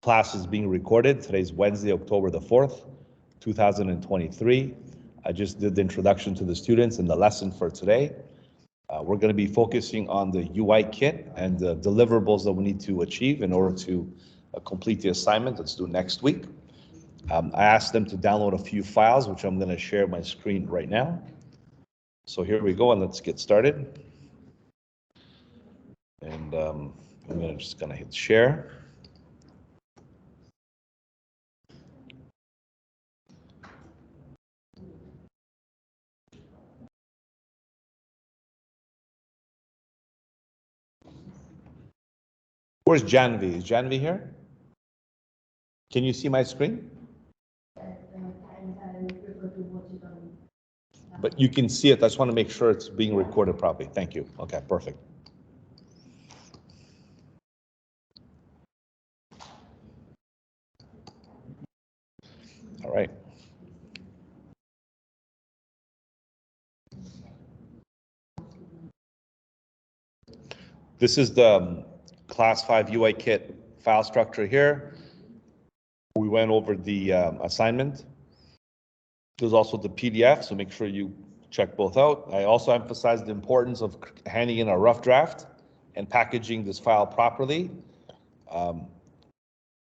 Class is being recorded. Today's Wednesday, October the 4th, 2023. I just did the introduction to the students and the lesson for today. We're going to be focusing on the UI kit and the deliverables that we need to achieve in order to complete the assignment that's due next week. I asked them to download a few files, which I'm going to share my screen right now. So here we go, and let's get started. And I'm just going to hit share. Where's Janvi? Is Janvi here? Can you see my screen? But you can see it. I just want to make sure it's being recorded properly. Thank you. Okay, perfect. All right. This is the Class 5 UI kit file structure here. We went over the assignment. There's also the PDF, so make sure you check both out. I also emphasized the importance of handing in a rough draft and packaging this file properly.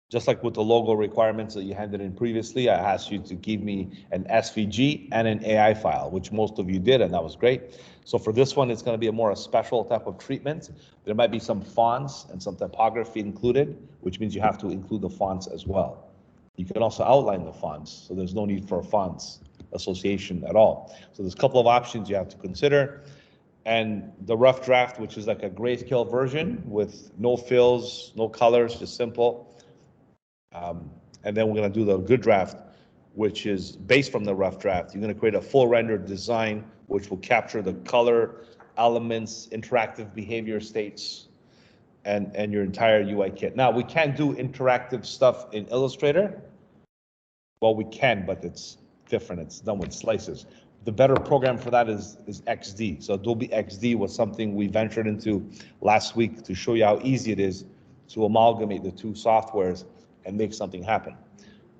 Just like with the logo requirements that you handed in previously, I asked you to give me an SVG and an AI file, which most of you did, and that was great. So for this one, it's going to be a special type of treatment. There might be some fonts and some typography included, which means you have to include the fonts as well. You can also outline the fonts, so there's no need for a fonts association at all. So there's a couple of options you have to consider. And the rough draft, which is like a grayscale version with no fills, no colors, just simple. And then we're going to do the good draft, which is based from the rough draft. You're going to create a full rendered design, which will capture the color, elements, interactive behavior states, and your entire UI kit. Now, we can't do interactive stuff in Illustrator. Well, we can, but it's different. It's done with slices. The better program for that is XD. So Adobe XD was something we ventured into last week to show you how easy it is to amalgamate the two softwares and make something happen.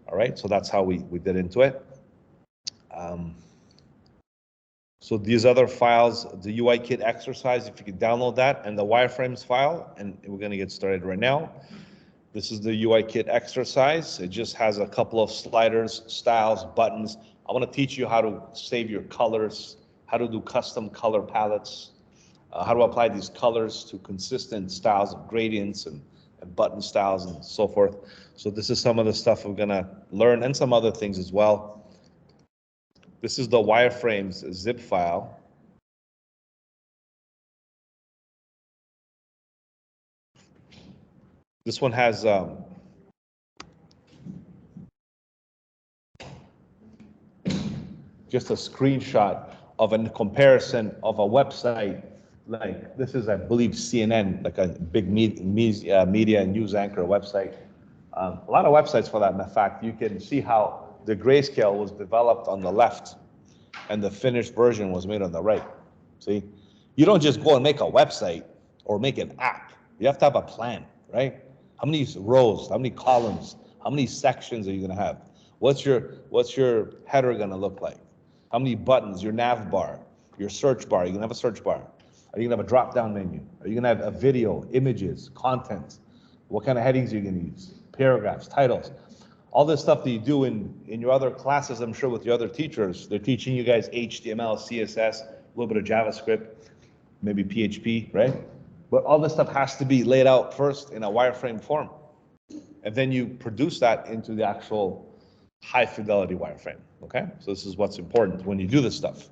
All right, so that's how we did into it. So these other files, the UI kit exercise, if you could download that, and the wireframes file, and we're going to get started right now. This is the UI kit exercise. It just has a couple of sliders, styles, buttons. I want to teach you how to save your colors, how to do custom color palettes, how to apply these colors to consistent styles of gradients and button styles and so forth. So this is some of the stuff we're gonna learn and some other things as well. This is the wireframes zip file. This one has just a screenshot of a comparison of a website. Like this is, I believe, CNN, like a big media and news anchor website. A lot of websites for that. In fact, you can see how the grayscale was developed on the left and the finished version was made on the right. See, you don't just go and make a website or make an app. You have to have a plan, right? How many rows, how many columns, how many sections are you gonna have? What's your header gonna look like? How many buttons, your nav bar, your search bar? Are you gonna have a search bar? Are you gonna have a drop-down menu? Are you gonna have a video, images, content? What kind of headings are you gonna use? Paragraphs, titles. All this stuff that you do in your other classes, I'm sure with your other teachers, they're teaching you guys HTML, CSS, a little bit of JavaScript, maybe PHP, right? But all this stuff has to be laid out first in a wireframe form. And then you produce that into the actual high fidelity wireframe, okay? So this is what's important when you do this stuff.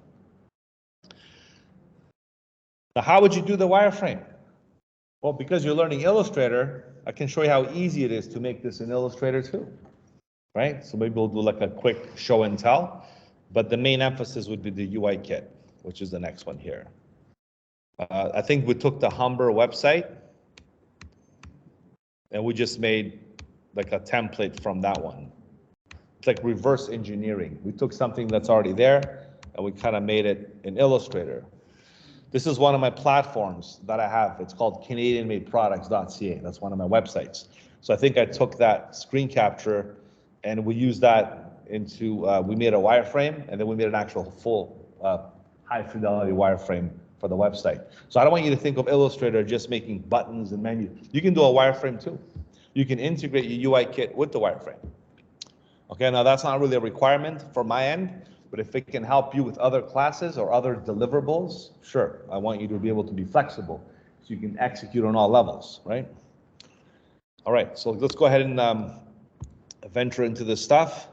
Now, how would you do the wireframe? Well, because you're learning Illustrator, I can show you how easy it is to make this in Illustrator too, right? So maybe we'll do like a quick show and tell, but the main emphasis would be the UI kit, which is the next one here. I think we took the Humber website and we just made like a template from that one. It's like reverse engineering. We took something that's already there and we kind of made it in Illustrator. This is one of my platforms that I have. It's called CanadianMadeProducts.ca. That's one of my websites. So I think I took that screen capture and we used that into, we made a wireframe and then we made an actual full high fidelity wireframe for the website. So I don't want you to think of Illustrator just making buttons and menus. You can do a wireframe too. You can integrate your UI kit with the wireframe. Okay, now that's not really a requirement for my end, but if it can help you with other classes or other deliverables, sure. I want you to be able to be flexible so you can execute on all levels, right? All right, so let's go ahead and venture into this stuff.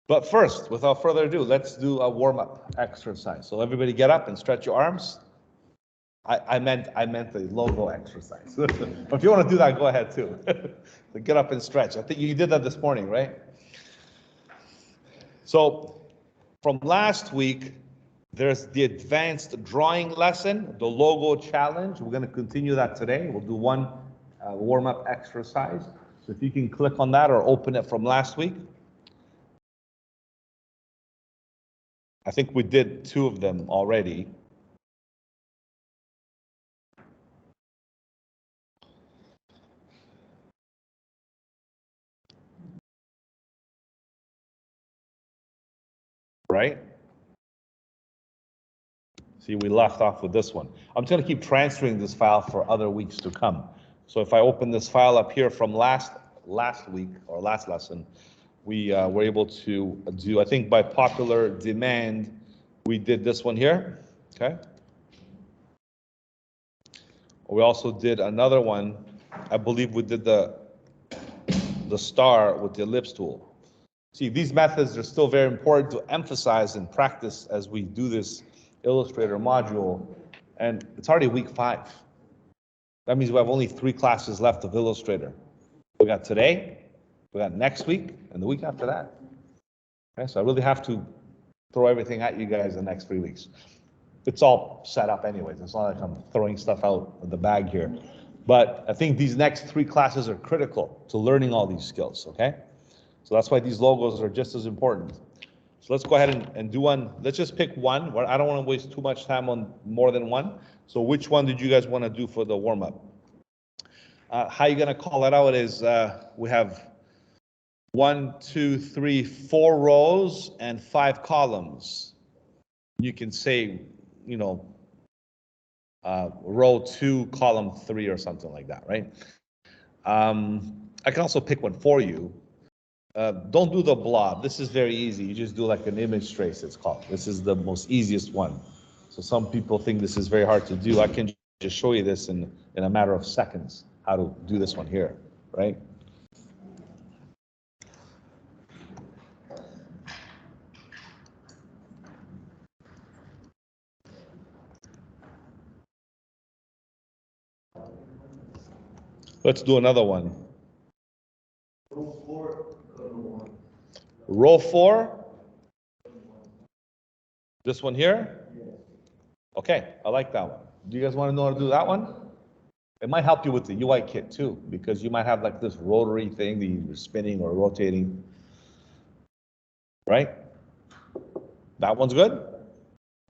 But first, without further ado, let's do a warm-up exercise. So everybody get up and stretch your arms. I meant the logo exercise. But if you want to do that, go ahead too. Get up and stretch. I think you did that this morning, right? So from last week, there's the advanced drawing lesson, the logo challenge. We're going to continue that today. We'll do one warm-up exercise. So if you can click on that or open it from last week. I think we did 2 of them already. Right? See, we left off with this one. I'm just going to keep transferring this file for other weeks to come. So if I open this file up here from last week or last lesson, we were able to do, I think by popular demand, we did this one here, okay? We also did another one. I believe we did the star with the ellipse tool. See, these methods are still very important to emphasize and practice as we do this Illustrator module, and it's already week 5. That means we have only 3 classes left of Illustrator. We got today, we got next week, and the week after that. Okay, so I really have to throw everything at you guys the next 3 weeks. It's all set up anyways. It's not like I'm throwing stuff out of the bag here. But I think these next 3 classes are critical to learning all these skills, okay? So that's why these logos are just as important. So let's go ahead and do one. Let's just pick one. I don't want to waste too much time on more than one. So which one did you guys want to do for the warm-up? How you're going to call it out is we have 1, 2, 3, 4 rows and 5 columns. You can say, you know, row 2, column 3 or something like that, right? I can also pick one for you. Don't do the blob. This is very easy. You just do like an image trace, it's called. This is the most easiest one. So some people think this is very hard to do. I can just show you this in a matter of seconds, how to do this one here, right? Let's do another one. Row 4? This one here? Okay, I like that one. Do you guys want to know how to do that one? It might help you with the UI kit too, because you might have like this rotary thing that you're spinning or rotating. Right? That one's good?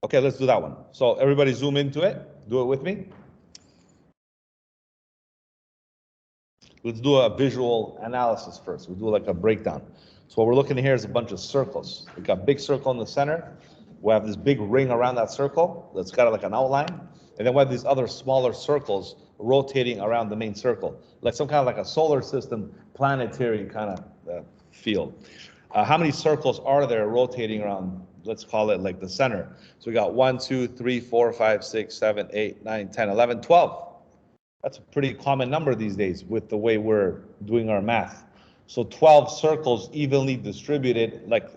Okay, let's do that one. So everybody zoom into it. Do it with me. Let's do a visual analysis first. We'll do like a breakdown. So what we're looking at here is a bunch of circles. We've got a big circle in the center. We have this big ring around that circle that's got like an outline. And then we have these other smaller circles rotating around the main circle, like some kind of like a solar system, planetary kind of field. How many circles are there rotating around, let's call it like the center? So we got 1, 2, 3, 4, 5, 6, 7, 8, 9, 10, 11, 12. That's a pretty common number these days with the way we're doing our math. So 12 circles evenly distributed, like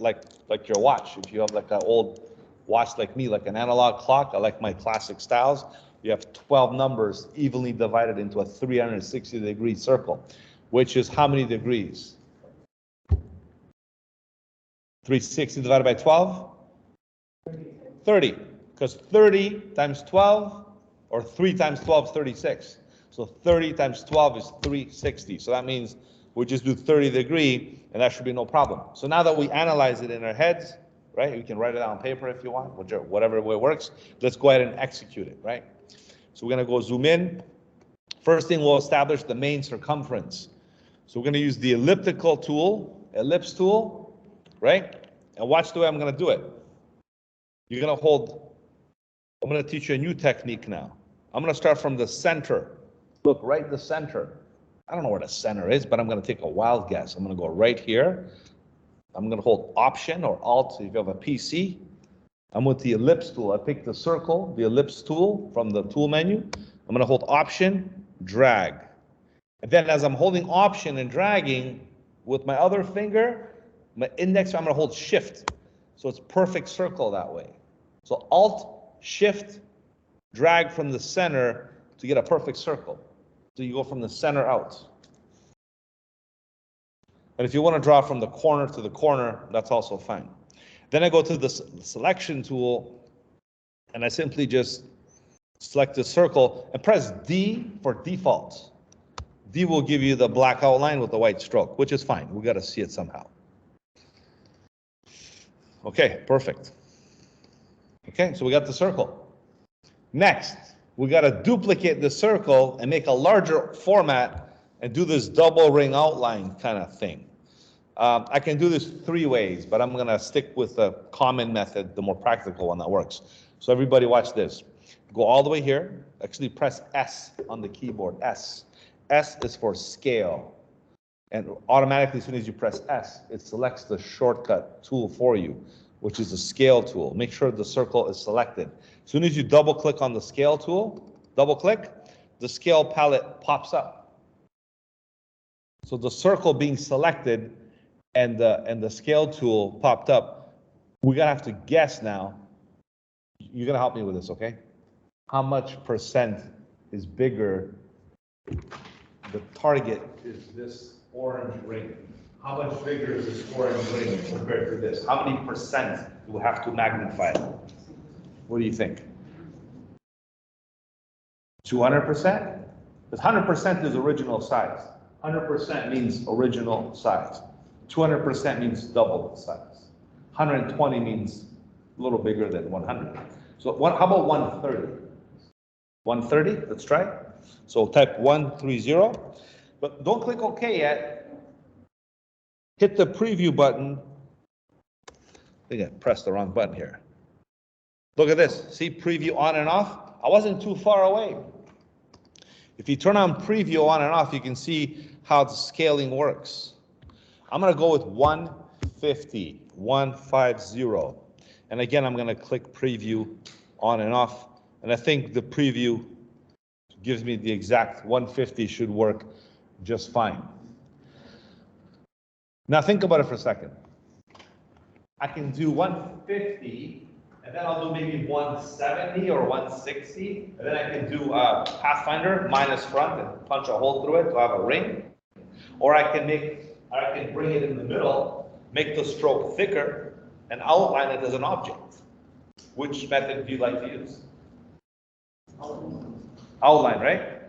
your watch. If you have like an old watch like me, like an analog clock, I like my classic styles. You have 12 numbers evenly divided into a 360-degree circle, which is how many degrees? 360 divided by 12? 30, because 30 times 12, or 3 times 12 is 36. So 30 times 12 is 360. So that means we just do 30 degree, and that should be no problem. So now that we analyze it in our heads, right? You can write it down on paper if you want, whatever way works. Let's go ahead and execute it, right? So we're gonna go zoom in. First thing, we'll establish the main circumference. So we're gonna use the elliptical tool, ellipse tool, right? And watch the way I'm gonna do it. You're gonna hold, I'm gonna teach you a new technique now. I'm gonna start from the center. Look, right in the center. I don't know where the center is, but I'm gonna take a wild guess. I'm gonna go right here. I'm gonna hold Option or Alt if you have a PC. I'm with the ellipse tool. I pick the circle, the ellipse tool from the tool menu. I'm gonna hold Option, drag. And then as I'm holding Option and dragging with my other finger, my index, I'm gonna hold Shift. So it's perfect circle that way. So Alt, Shift, drag from the center to get a perfect circle. So you go from the center out. And if you want to draw from the corner to the corner, that's also fine. Then I go to the selection tool and I simply just select the circle and press D for default. D will give you the black outline with the white stroke, which is fine. We got to see it somehow. Okay, perfect. Okay, so we got the circle. Next, we got to duplicate the circle and make a larger format and do this double ring outline kind of thing. I can do this 3 ways, but I'm going to stick with the common method, the more practical one that works. So everybody watch this. Go all the way here. Actually press S on the keyboard, S. S is for scale. And automatically, as soon as you press S, it selects the shortcut tool for you, which is the scale tool. Make sure the circle is selected. As soon as you double click on the scale tool, double click, the scale palette pops up. So the circle being selected and the scale tool popped up, we're gonna have to guess now. You're gonna help me with this, okay? How much percent is bigger? The target is this orange ring. How much bigger is this orange ring compared to this? How many percent do we have to magnify it? What do you think? 200%? Because 100% is original size. 100% means original size. 200% means double the size. 120 means a little bigger than 100. So how about 130? 130, let's try. So type 130, but don't click OK yet. Hit the preview button. I think I pressed the wrong button here. Look at this, see preview on and off? I wasn't too far away. If you turn on preview on and off, you can see how the scaling works. I'm gonna go with 150, 150. And again, I'm gonna click preview on and off. And I think the preview gives me the exact 150 should work just fine. Now think about it for a second. I can do 150, and then I'll do maybe 170 or 160, and then I can do Pathfinder minus front and punch a hole through it to have a ring. Or I can bring it in the middle, make the stroke thicker, and outline it as an object. Which method do you like to use? Outline, right?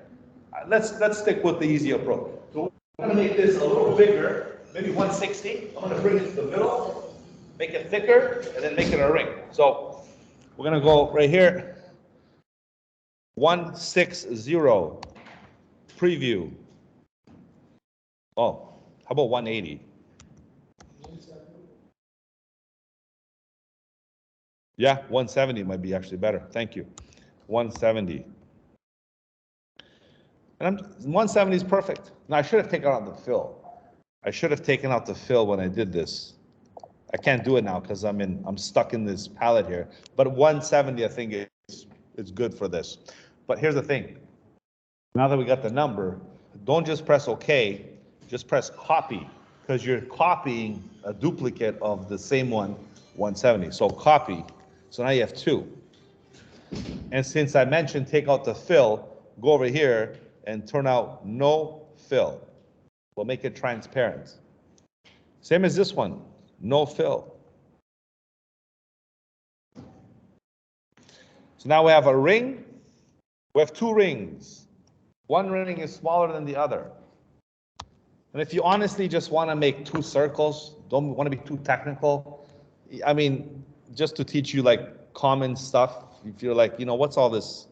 Let's stick with the easy approach. So we're going to make this a little bigger, maybe 160. I'm going to bring it to the middle, make it thicker, and then make it a ring. So we're going to go right here, 160, preview. Oh, how about 180? Yeah, 170 might be actually better. Thank you. 170. And 170 is perfect. Now I should have taken out the fill. I should have taken out the fill when I did this. I can't do it now because I'm stuck in this palette here. But 170 I think is good for this. But here's the thing. Now that we got the number, don't just press OK, just press copy, because you're copying a duplicate of the same one, 170. So copy. So now you have 2. And since I mentioned take out the fill, go over here and turn out no fill. We'll make it transparent. Same as this one, no fill. So now we have a ring. We have 2 rings. One ring is smaller than the other. And if you honestly just want to make 2 circles, don't want to be too technical, I mean, just to teach you like common stuff, if you're like, what's all this?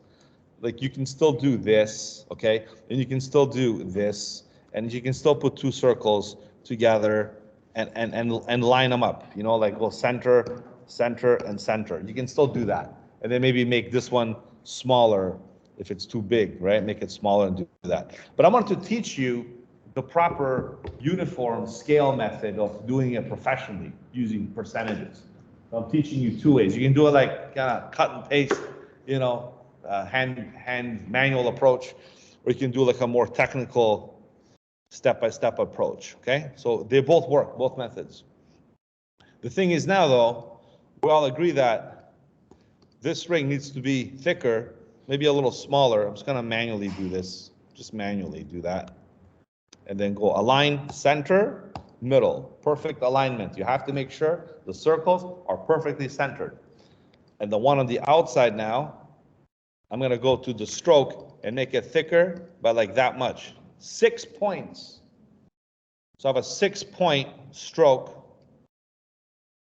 Like you can still do this, okay? And you can still do this, and you can still put two circles together and line them up, like go center, center, and center. You can still do that. And then maybe make this one smaller if it's too big, right? Make it smaller and do that. But I want to teach you the proper uniform scale method of doing it professionally using percentages. So I'm teaching you two ways. You can do it like kind of cut and paste, hand manual approach, or you can do like a more technical step-by-step approach, okay? So they both work, both methods. The thing is now though, we all agree that this ring needs to be thicker, maybe a little smaller. I'm just gonna manually do this, just manually do that. And then go align, center, middle, perfect alignment. You have to make sure the circles are perfectly centered. And the one on the outside now, I'm gonna go to the stroke and make it thicker by like that much. 6 points. So I have a 6-point stroke.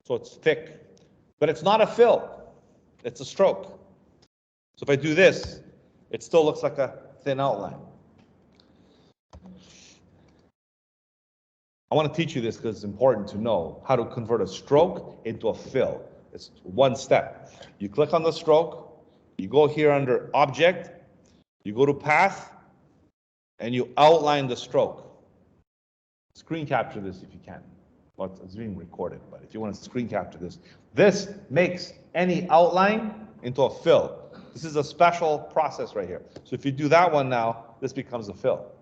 So it's thick, but it's not a fill, it's a stroke. So if I do this, it still looks like a thin outline. I want to teach you this because it's important to know how to convert a stroke into a fill. It's one step. You click on the stroke, you go here under Object, you go to Path, and you outline the stroke. Screen capture this if you can. Well, it's being recorded, but if you want to screen capture this. This makes any outline into a fill. This is a special process right here. So if you do that one now, this becomes a fill.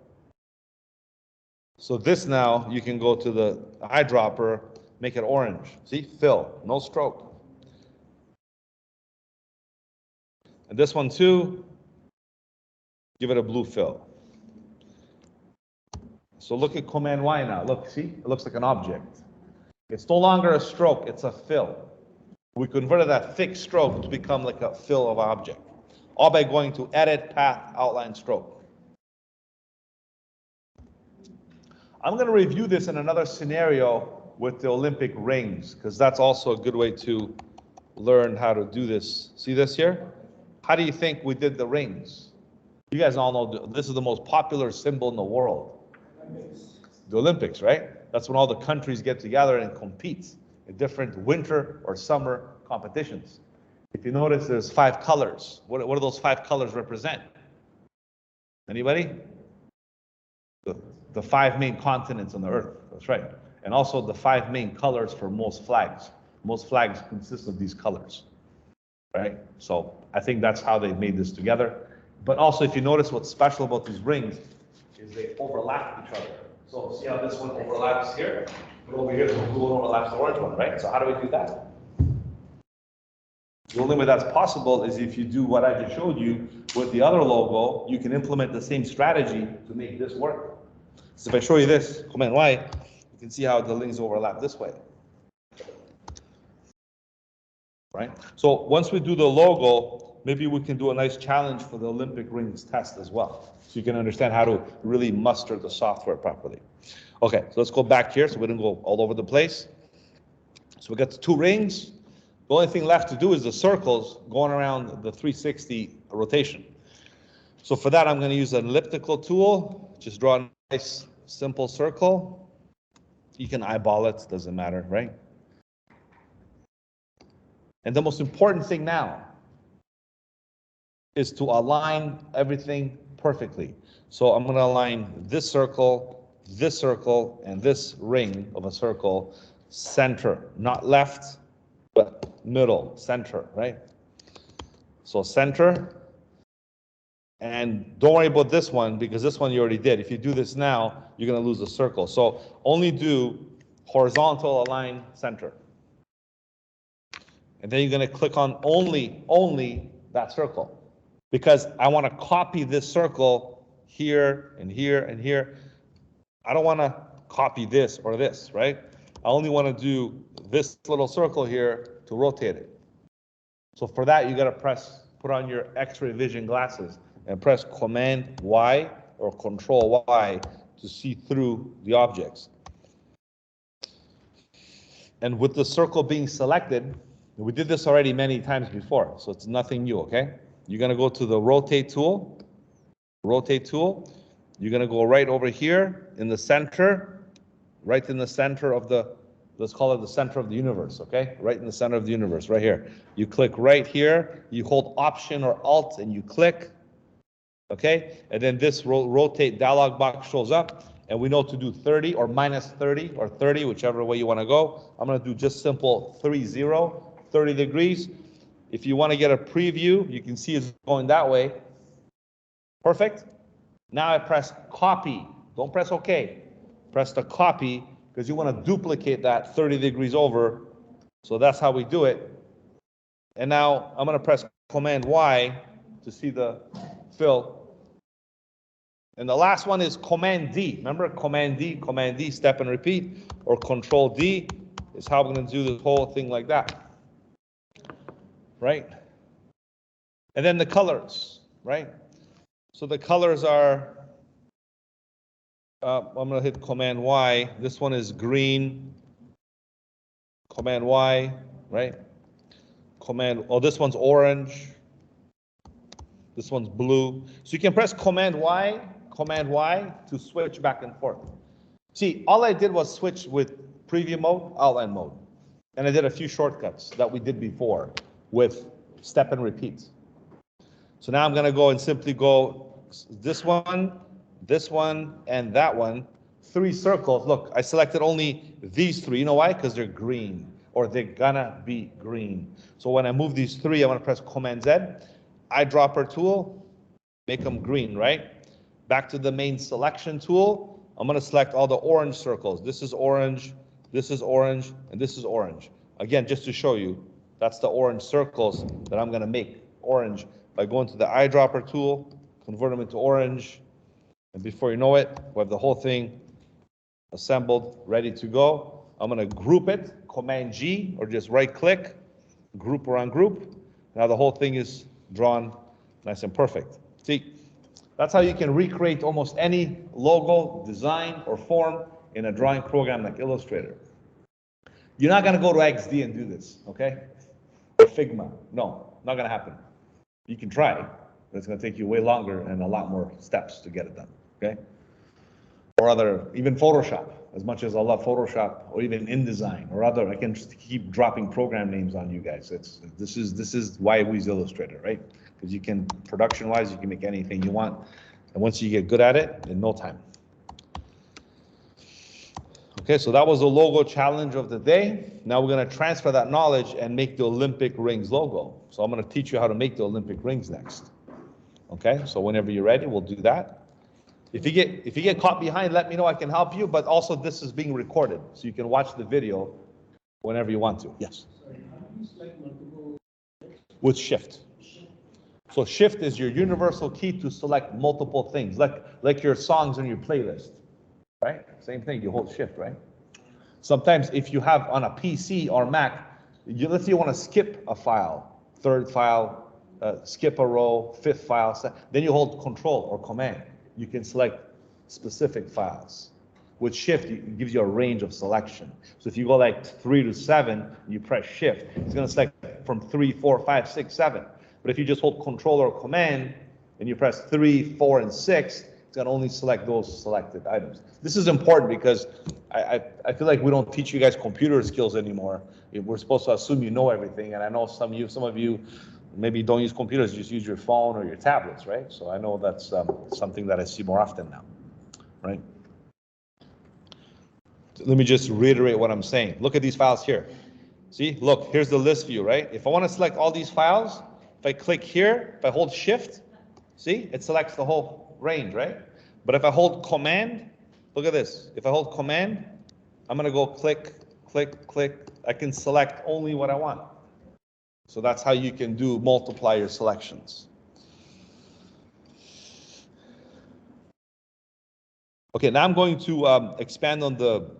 So this now, you can go to the eyedropper, make it orange. See, fill, no stroke. And this one too, give it a blue fill. So look at Command Y now. Look, see, it looks like an object. It's no longer a stroke, it's a fill. We converted that thick stroke to become like a fill of object, all by going to Edit, Path, Outline, Stroke. I'm going to review this in another scenario with the Olympic rings, because that's also a good way to learn how to do this. See this here? How do you think we did the rings? You guys all know this is the most popular symbol in the world. The Olympics, right? That's when all the countries get together and compete in different winter or summer competitions. If you notice, there's 5 colors. What do those 5 colors represent? Anybody? The 5 main continents on the earth. That's right. And also the 5 main colors for most flags. Most flags consist of these colors, right? So I think that's how they made this together. But also, if you notice what's special about these rings is they overlap each other. So see how this one overlaps here? But over here, the blue one overlaps the orange one, right? So how do we do that? The only way that's possible is if you do what I just showed you with the other logo. You can implement the same strategy to make this work. So if I show you this, Command Y, you can see how the links overlap this way. Right? So once we do the logo, maybe we can do a nice challenge for the Olympic rings test as well. So you can understand how to really muster the software properly. Okay, so let's go back here so we don't go all over the place. So we got the 2 rings. The only thing left to do is the circles going around the 360 rotation. So for that, I'm going to use an elliptical tool. Just draw a nice, simple circle. You can eyeball it, doesn't matter, right? And the most important thing now is to align everything perfectly. So I'm going to align this circle, and this ring of a circle, center, not left, but middle, center, right? So center, and don't worry about this one because this one you already did. If you do this now, you're going to lose the circle. So only do horizontal align center. And then you're going to click on only that circle, because I want to copy this circle here and here and here. I don't want to copy this or this, right? I only want to do this little circle here to rotate it. So for that, you got to put on your X-ray vision glasses and press Command Y or Control Y to see through the objects. And with the circle being selected, we did this already many times before, so it's nothing new, okay? You're gonna go to the rotate tool. You're gonna go right over here in the center, right in the center of the, let's call it the center of the universe, okay? Right in the center of the universe, right here. You click right here, you hold Option or Alt and you click, okay? And then this rotate dialog box shows up, and we know to do 30 or minus 30 or 30, whichever way you wanna go. I'm gonna do just simple 30 degrees. If you wanna get a preview, you can see it's going that way. Perfect. Now I press copy. Don't press OK. Press the copy because you want to duplicate that 30 degrees over. So that's how we do it. And now I'm going to press Command Y to see the fill. And the last one is Command D. Remember Command D, step and repeat, or Control D is how we're going to do this whole thing like that. Right? And then the colors, right? So the colors are, I'm going to hit Command Y. This one is green. Command Y, right? This one's orange. This one's blue. So you can press Command Y to switch back and forth. See, all I did was switch with preview mode, outline mode. And I did a few shortcuts that we did before with step and repeat. So now I'm going to go and simply go this one, and that one. 3 circles. Look, I selected only these 3. You know why? Because they're green, or they're gonna be green. So when I move these 3, I'm gonna press Command Z, eyedropper tool, make them green, right? Back to the main selection tool. I'm gonna select all the orange circles. This is orange, this is orange, and this is orange. Again, just to show you, that's the orange circles that I'm gonna make orange by going to the eyedropper tool, convert them into orange, and before you know it, we have the whole thing assembled, ready to go. I'm going to group it, Command G, or just right click, group around group. Now the whole thing is drawn nice and perfect. See, that's how you can recreate almost any logo, design, or form in a drawing program like Illustrator. You're not going to go to XD and do this, okay? Or Figma. No, not going to happen. You can try, but it's going to take you way longer and a lot more steps to get it done, okay? Or even Photoshop, as much as I love Photoshop, or even InDesign, or other, I can just keep dropping program names on you guys. This is why we use Illustrator, right? Because you can, production-wise, you can make anything you want, and once you get good at it, in no time. Okay, so that was the logo challenge of the day. Now we're going to transfer that knowledge and make the Olympic rings logo. So I'm going to teach you how to make the Olympic rings next. Okay, so whenever you're ready, we'll do that. If you get caught behind, let me know. I can help you. But also, this is being recorded, so you can watch the video whenever you want to. Yes. Sorry, how do you select multiple? With Shift. So Shift is your universal key to select multiple things, like your songs in your playlist, right? Same thing. You hold Shift, right? Sometimes, if you have on a PC or Mac, let's say you want to skip a file, 3rd file, skip a row, 5th file, then you hold Control or Command. You can select specific files. With Shift, it gives you a range of selection. So if you go like 3 to 7, you press Shift, it's going to select from 3, 4, 5, 6, 7. But if you just hold Control or Command, and you press 3, 4, and 6, it's going to only select those selected items. This is important because I feel like we don't teach you guys computer skills anymore. We're supposed to assume you know everything, and I know some of you maybe don't use computers, just use your phone or your tablets, right? So I know that's something that I see more often now, right? Let me just reiterate what I'm saying. Look at these files here. See, look, here's the list view, right? If I want to select all these files, if I click here, if I hold Shift, see, it selects the whole range, right? But if I hold Command, look at this. If I hold Command, I'm going to go click, click, click. I can select only what I want. So that's how you can multiply your selections. Okay, now I'm going to expand on the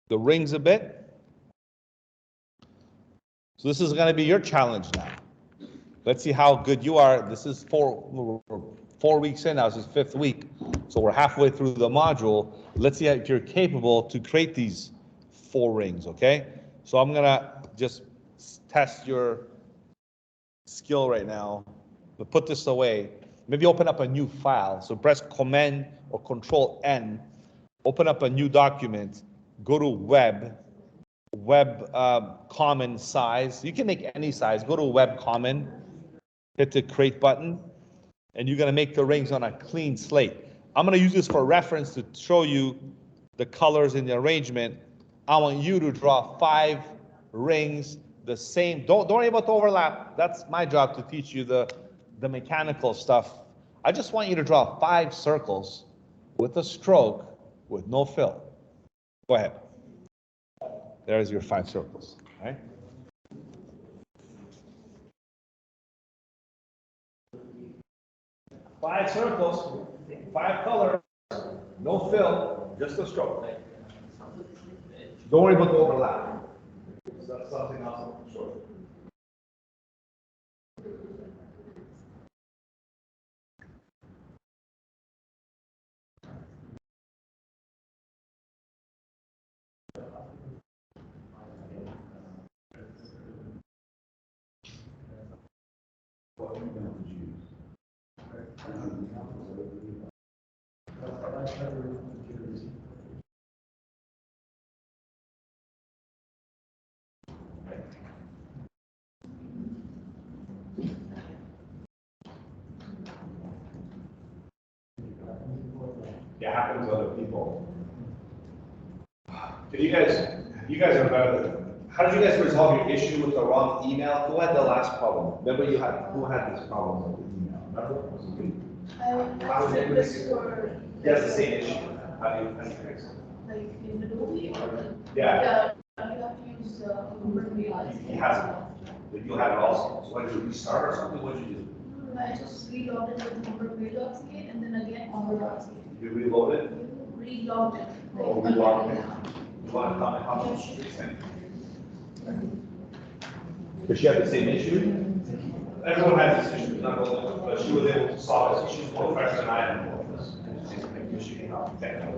rings a bit. So this is going to be your challenge now. Let's see how good you are. This is 4 weeks in now. This is 5th week. So we're halfway through the module. Let's see if you're capable to create these 4 rings, okay? So I'm gonna just test your skill right now, but put this away. Maybe open up a new file. So press Command or Control N, open up a new document, go to web common size. You can make any size. Go to web common, hit the create button, and you're gonna make the rings on a clean slate. I'm gonna use this for reference to show you the colors in the arrangement. I want you to draw 5 rings the same. Don't worry about the overlap. That's my job to teach you the mechanical stuff. I just want you to draw 5 circles with a stroke with no fill. Go ahead. There's your 5 circles, right? Five circles, 5 colors, no fill, just a stroke. Don't worry about the overlap. That's something else I'll show you. It happens to other people. Can you guys are better than, how did you guys resolve your issue with the wrong email? Who had the last problem? Remember who had this problem with the email? Remember? Was it you? How did everybody for? He has the same issue. How do you fix it? Like in the movie or? Yeah. You have to use Google Mail. He has it. But you have it also. So what did you restart or something? What did you do? I just relogged it with Google Mail and then again Google. You reload it? Relogged it. Or relogged it? You want to comment how much you think? Does she have the same issue? Everyone has this issue, not only, but she was able to solve it. She's more fresh than I am. She came out technical.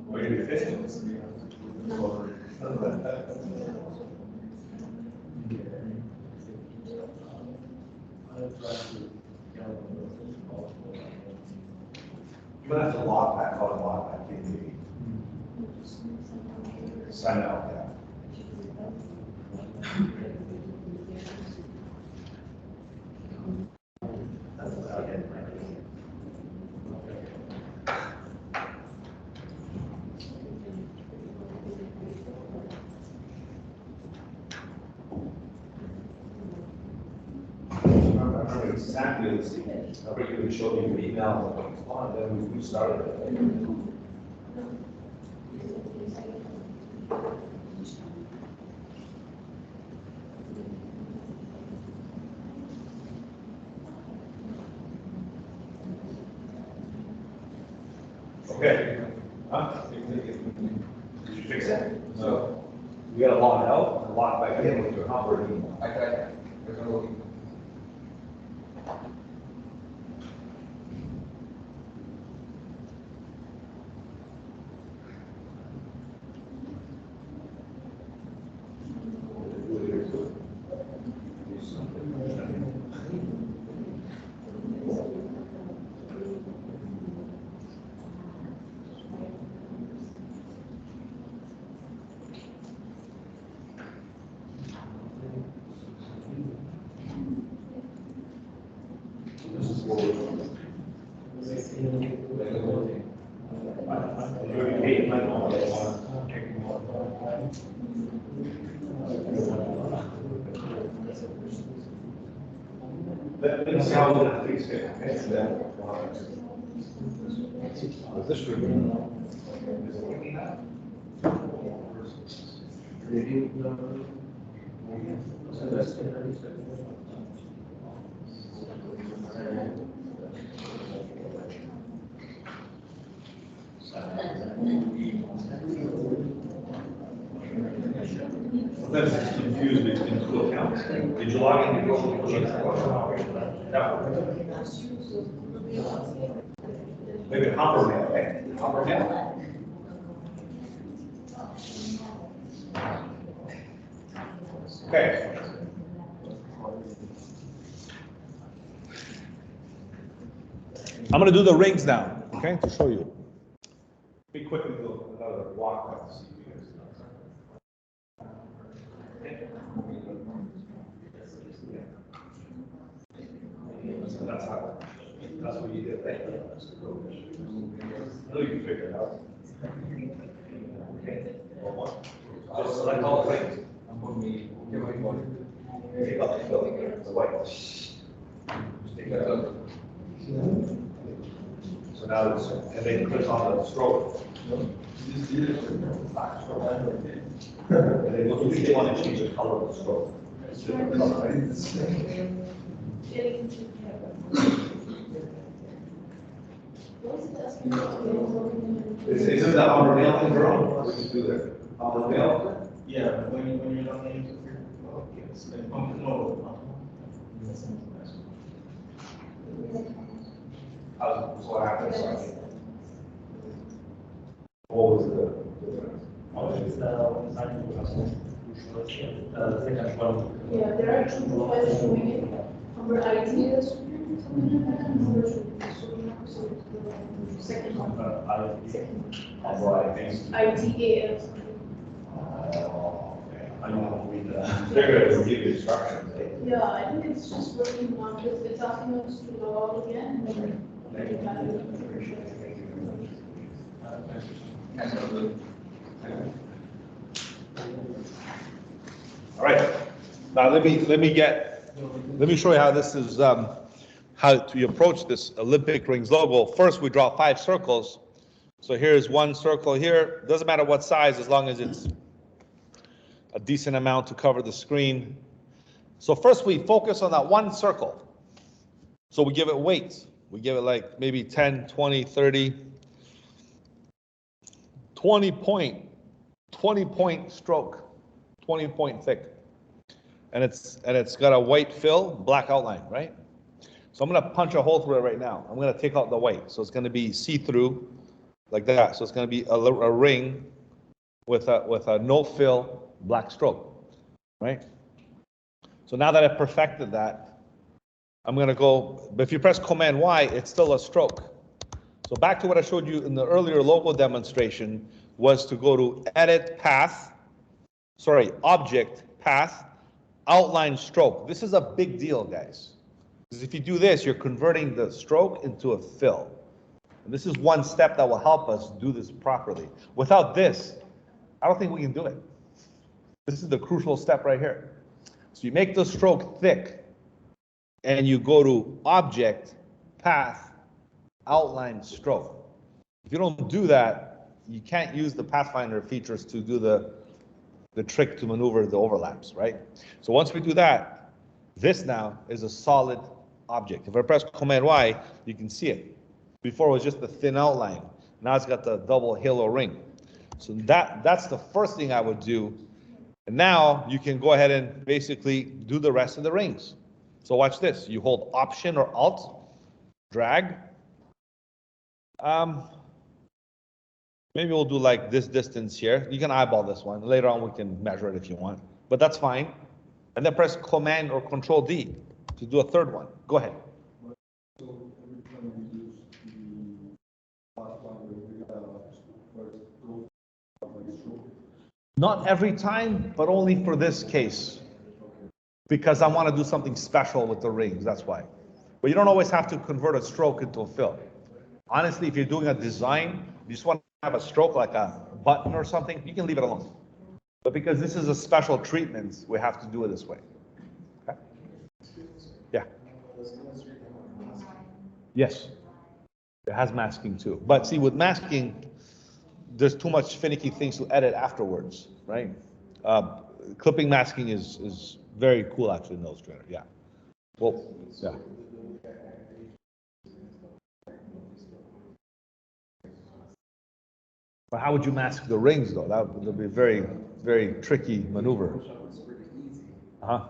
Where do you fit? You have to log back, call it log back, sign out, yeah. Remember exactly the same. Remember you showed me your email, and then we started it. Okay. Huh? Did you fix it? No. You gotta log out and log back in with your operating email. Okay. There's no looking. This is what we're doing. You already paid my Let me see how that fix it. Is this true? Is it working now? Sometimes it's confused between two accounts. Did you log in before? Maybe Humber Mail, right? Humber Mail? Okay. I'm going to do the rings now, okay, to show you. Be quick and do another walk out to see you guys. That's what you did, right? I know you can figure it out. Okay. Just select all the rings. Take out the fill, the white. Just take that out. So now it's, and then click on the stroke. And then look if you want to change the color of the stroke. It's different color, right? Isn't that on the mail thing, bro? What do you do there? On the mail? Yeah, when you're not in, it's like functional. So what happens? What was the difference? Second one. Yeah, there are two profiles doing it. Number IT is something like that, and number two. So the second one. Second. ITAL something. I don't know if we, they're going to give you instructions. Yeah, I think it's just working on this, it's asking us to log out again, and then. All right. Now let me show you how this is how to approach this Olympic rings logo. First, we draw 5 circles. So here's one circle here. Doesn't matter what size, as long as it's a decent amount to cover the screen. So first, we focus on that one circle. So we give it weights. We give it like maybe 10, 20, 30, 20 point stroke, 20 point thick. And it's got a white fill, black outline, right? So I'm going to punch a hole through it right now. I'm going to take out the white. So it's going to be see-through like that. So it's going to be a ring with a no fill black stroke, right? So now that I've perfected that, I'm going to go, but if you press Command Y, it's still a stroke. So back to what I showed you in the earlier logo demonstration was to go to Edit Path, Object, Path, Outline Stroke. This is a big deal, guys. Because if you do this, you're converting the stroke into a fill. And this is one step that will help us do this properly. Without this, I don't think we can do it. This is the crucial step right here. So you make the stroke thick, and you go to Object, Path, Outline, Stroke. If you don't do that, you can't use the Pathfinder features to do the trick to maneuver the overlaps, right? So once we do that, this now is a solid object. If I press Command Y, you can see it. Before it was just a thin outline. Now it's got the double halo ring. So that's the first thing I would do. And now you can go ahead and basically do the rest of the rings. So watch this. You hold Option or Alt, drag. Maybe we'll do like this distance here. You can eyeball this one. Later on, we can measure it if you want, but that's fine. And then press Command or Control D to do a third one. Go ahead. Not every time, but only for this case. Because I want to do something special with the rings, that's why. But you don't always have to convert a stroke into a fill. Honestly, if you're doing a design, you just want to have a stroke like a button or something, you can leave it alone. But because this is a special treatment, we have to do it this way. Okay? Yeah. Yes. It has masking too. But see, with masking, there's too much finicky things to edit afterwards, right? Clipping masking is very cool actually in Illustrator, yeah. Well, yeah. But how would you mask the rings though? That would be a very, very tricky maneuver. Uh-huh.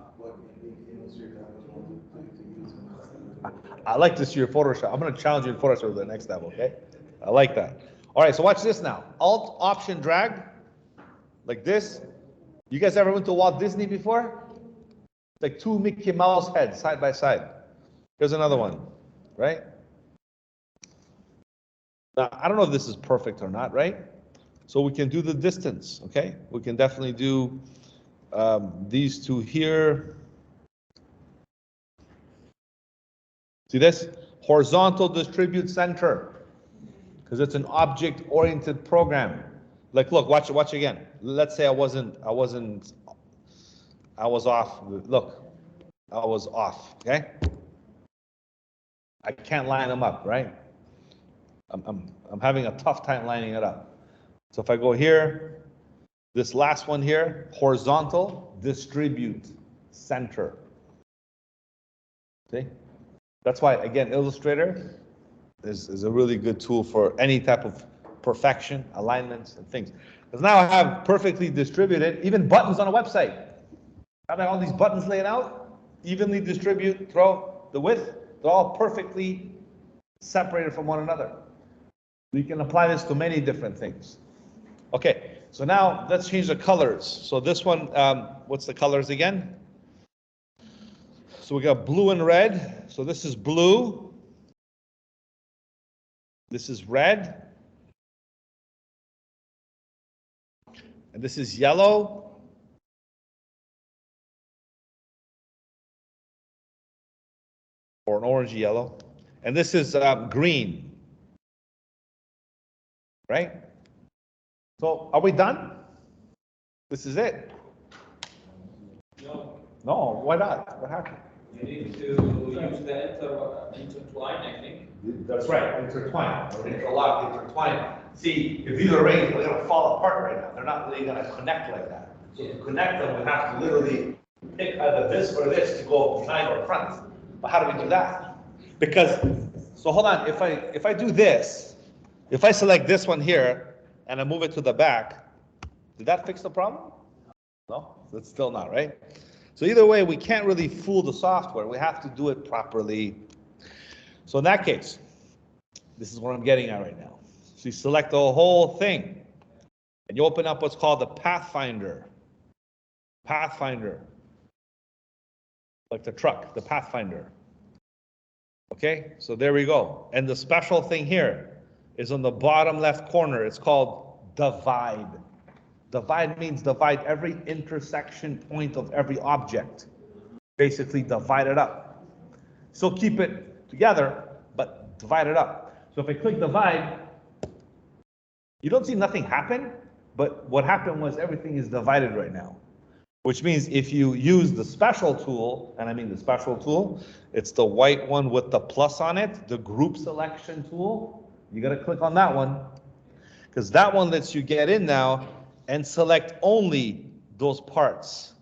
I like to see your Photoshop. I'm going to challenge you in Photoshop the next time, okay? I like that. All right, so watch this now. Alt Option drag, like this. You guys ever went to Walt Disney before? It's like two Mickey Mouse heads side by side. Here's another one, right? Now, I don't know if this is perfect or not, right? So we can do the distance, okay? We can definitely do these two here. See this? Horizontal distribute center, because it's an object-oriented program. Like, look, watch again. Let's say I was off. Look, I was off, okay? I can't line them up, right? I'm having a tough time lining it up. So if I go here, this last one here, horizontal, distribute, center. See? That's why, again, Illustrator is a really good tool for any type of perfection, alignments, and things. Because now I have perfectly distributed, even buttons on a website. I have all these buttons laid out, evenly distribute, throw the width, they're all perfectly separated from one another. You can apply this to many different things. Okay, so now let's change the colors. So this one, what's the colors again? So we got blue and red. So this is blue. This is red. And this is yellow. Or an orange yellow. And this is green. Right? So are we done? This is it. No, No, why not? What happened? you need to use the intertwine, I think. That's right, intertwine, or interlock, intertwine. See, if these are rings, they're gonna fall apart right now. They're not really gonna connect like that. So to connect them, we have to literally pick either this or this to go behind or front. But how do we do that? Because, so hold on, if I do this, if I select this one here and I move it to the back, did that fix the problem? No, that's still not, right? So either way, we can't really fool the software. We have to do it properly. So in that case, this is what I'm getting at right now. So you select the whole thing and you open up what's called the Pathfinder. Pathfinder. Like the truck, the Pathfinder. Okay, so there we go. And the special thing here is on the bottom left corner. It's called divide. Divide means divide every intersection point of every object. Basically divide it up. Still keep it together, but divide it up. So if I click divide, you don't see nothing happen, but what happened was everything is divided right now. Which means if you use the special tool, and I mean the special tool, it's the white one with the plus on it, the group selection tool. You gotta click on that one, because that one lets you get in now and select only those parts.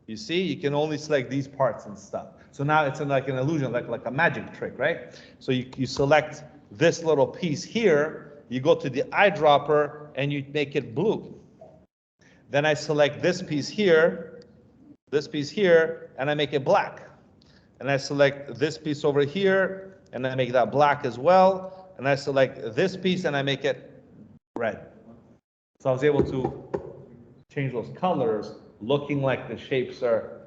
You see, you can only select these parts and stuff. So now it's like an illusion, like a magic trick, right? So you select this little piece here, you go to the eyedropper and you make it blue. Then I select this piece here, and I make it black. And I select this piece over here, and I make that black as well. And I select this piece and I make it red. So I was able to change those colors, looking like the shapes are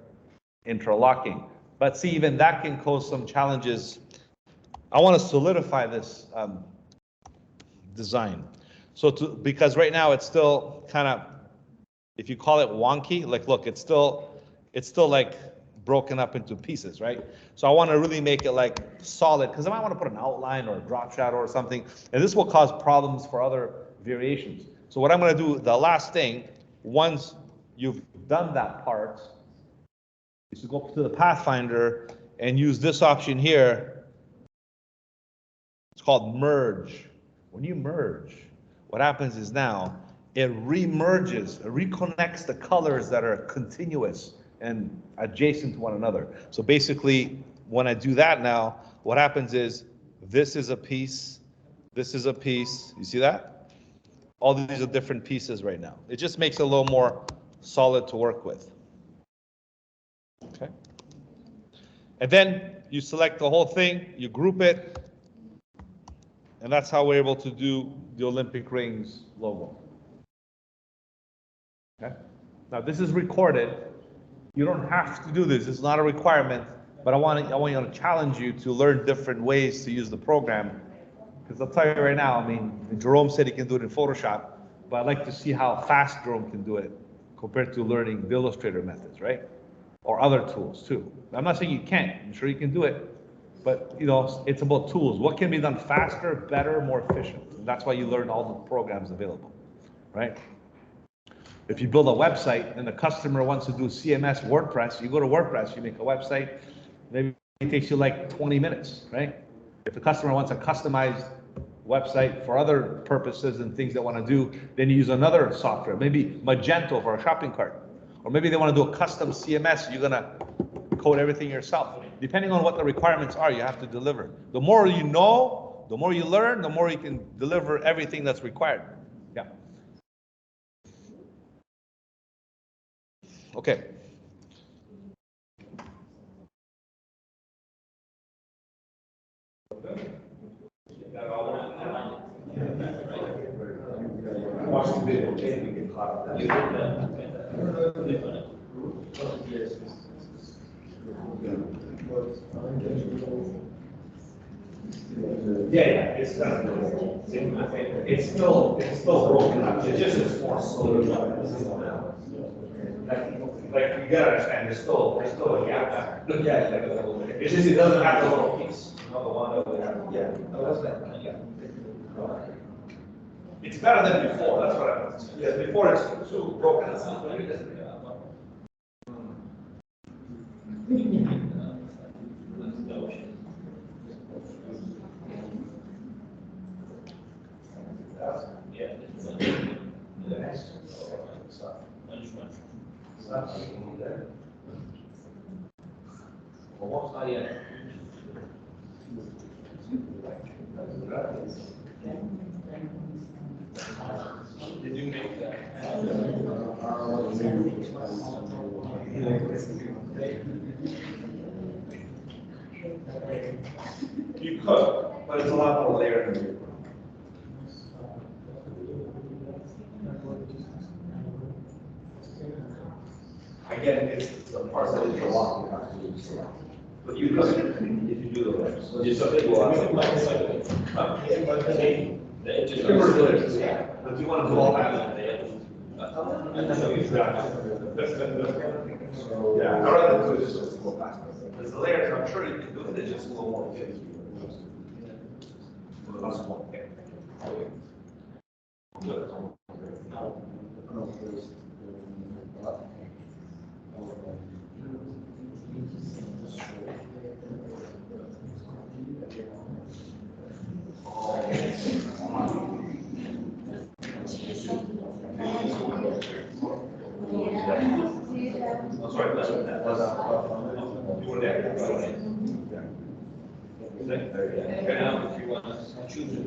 interlocking. But see, even that can cause some challenges. I want to solidify this design. So because right now it's still kind of, if you call it wonky, like look, it's still like broken up into pieces, right? So I want to really make it like solid, because I might want to put an outline or a drop shadow or something, and this will cause problems for other variations. So what I'm going to do, the last thing, once you've done that part, is to go up to the Pathfinder and use this option here. It's called merge. When you merge, what happens is now it remerges, it reconnects the colors that are continuous and adjacent to one another. So basically, when I do that now, what happens is this is a piece, this is a piece. You see that? all these are different pieces right now. It just makes it a little more solid to work with. Okay. And then you select the whole thing, you group it, and that's how we're able to do the Olympic rings logo. Okay. Now this is recorded. You don't have to do this. It's not a requirement, but I want to challenge you to learn different ways to use the program. Because I'll tell you right now, I mean, Jerome said he can do it in Photoshop, but I'd like to see how fast Jerome can do it compared to learning the Illustrator methods, right? Or other tools too. I'm not saying you can't. I'm sure you can do it, but you know, it's about tools. What can be done faster, better, more efficient? And that's why you learn all the programs available, right? If you build a website and the customer wants to do CMS WordPress, you go to WordPress, you make a website, maybe it takes you like 20 minutes, right? If the customer wants a customized website for other purposes and things they want to do, then you use another software, maybe Magento for a shopping cart. Or maybe they want to do a custom CMS, you're going to code everything yourself. Depending on what the requirements are, you have to deliver. The more you know, the more you learn, the more you can deliver everything that's required. Yeah. Okay. Watch the video, okay, we get caught up. Yeah, it's kind of, it's still broken up, it's just it's more slowly. Like, you gotta understand, there's still a gap there. Yeah. It's just, it doesn't have the little piece, you know, the one that we have. Yeah. It's better than before, that's what I mean. Yes, before it's too broken. Almost not yet. Did you make that? You could, but it's a lot more layered than you. Again, it's the parts that is the walk you have to do. But you could, if you do the rest. It's something you want to but you want to do all that. Yeah, I'd rather do this just to go faster. Because the layers, I'm sure you can do it, it's just a little more finicky. I'm sorry, that was, you were there. Okay, now if you want to choose it.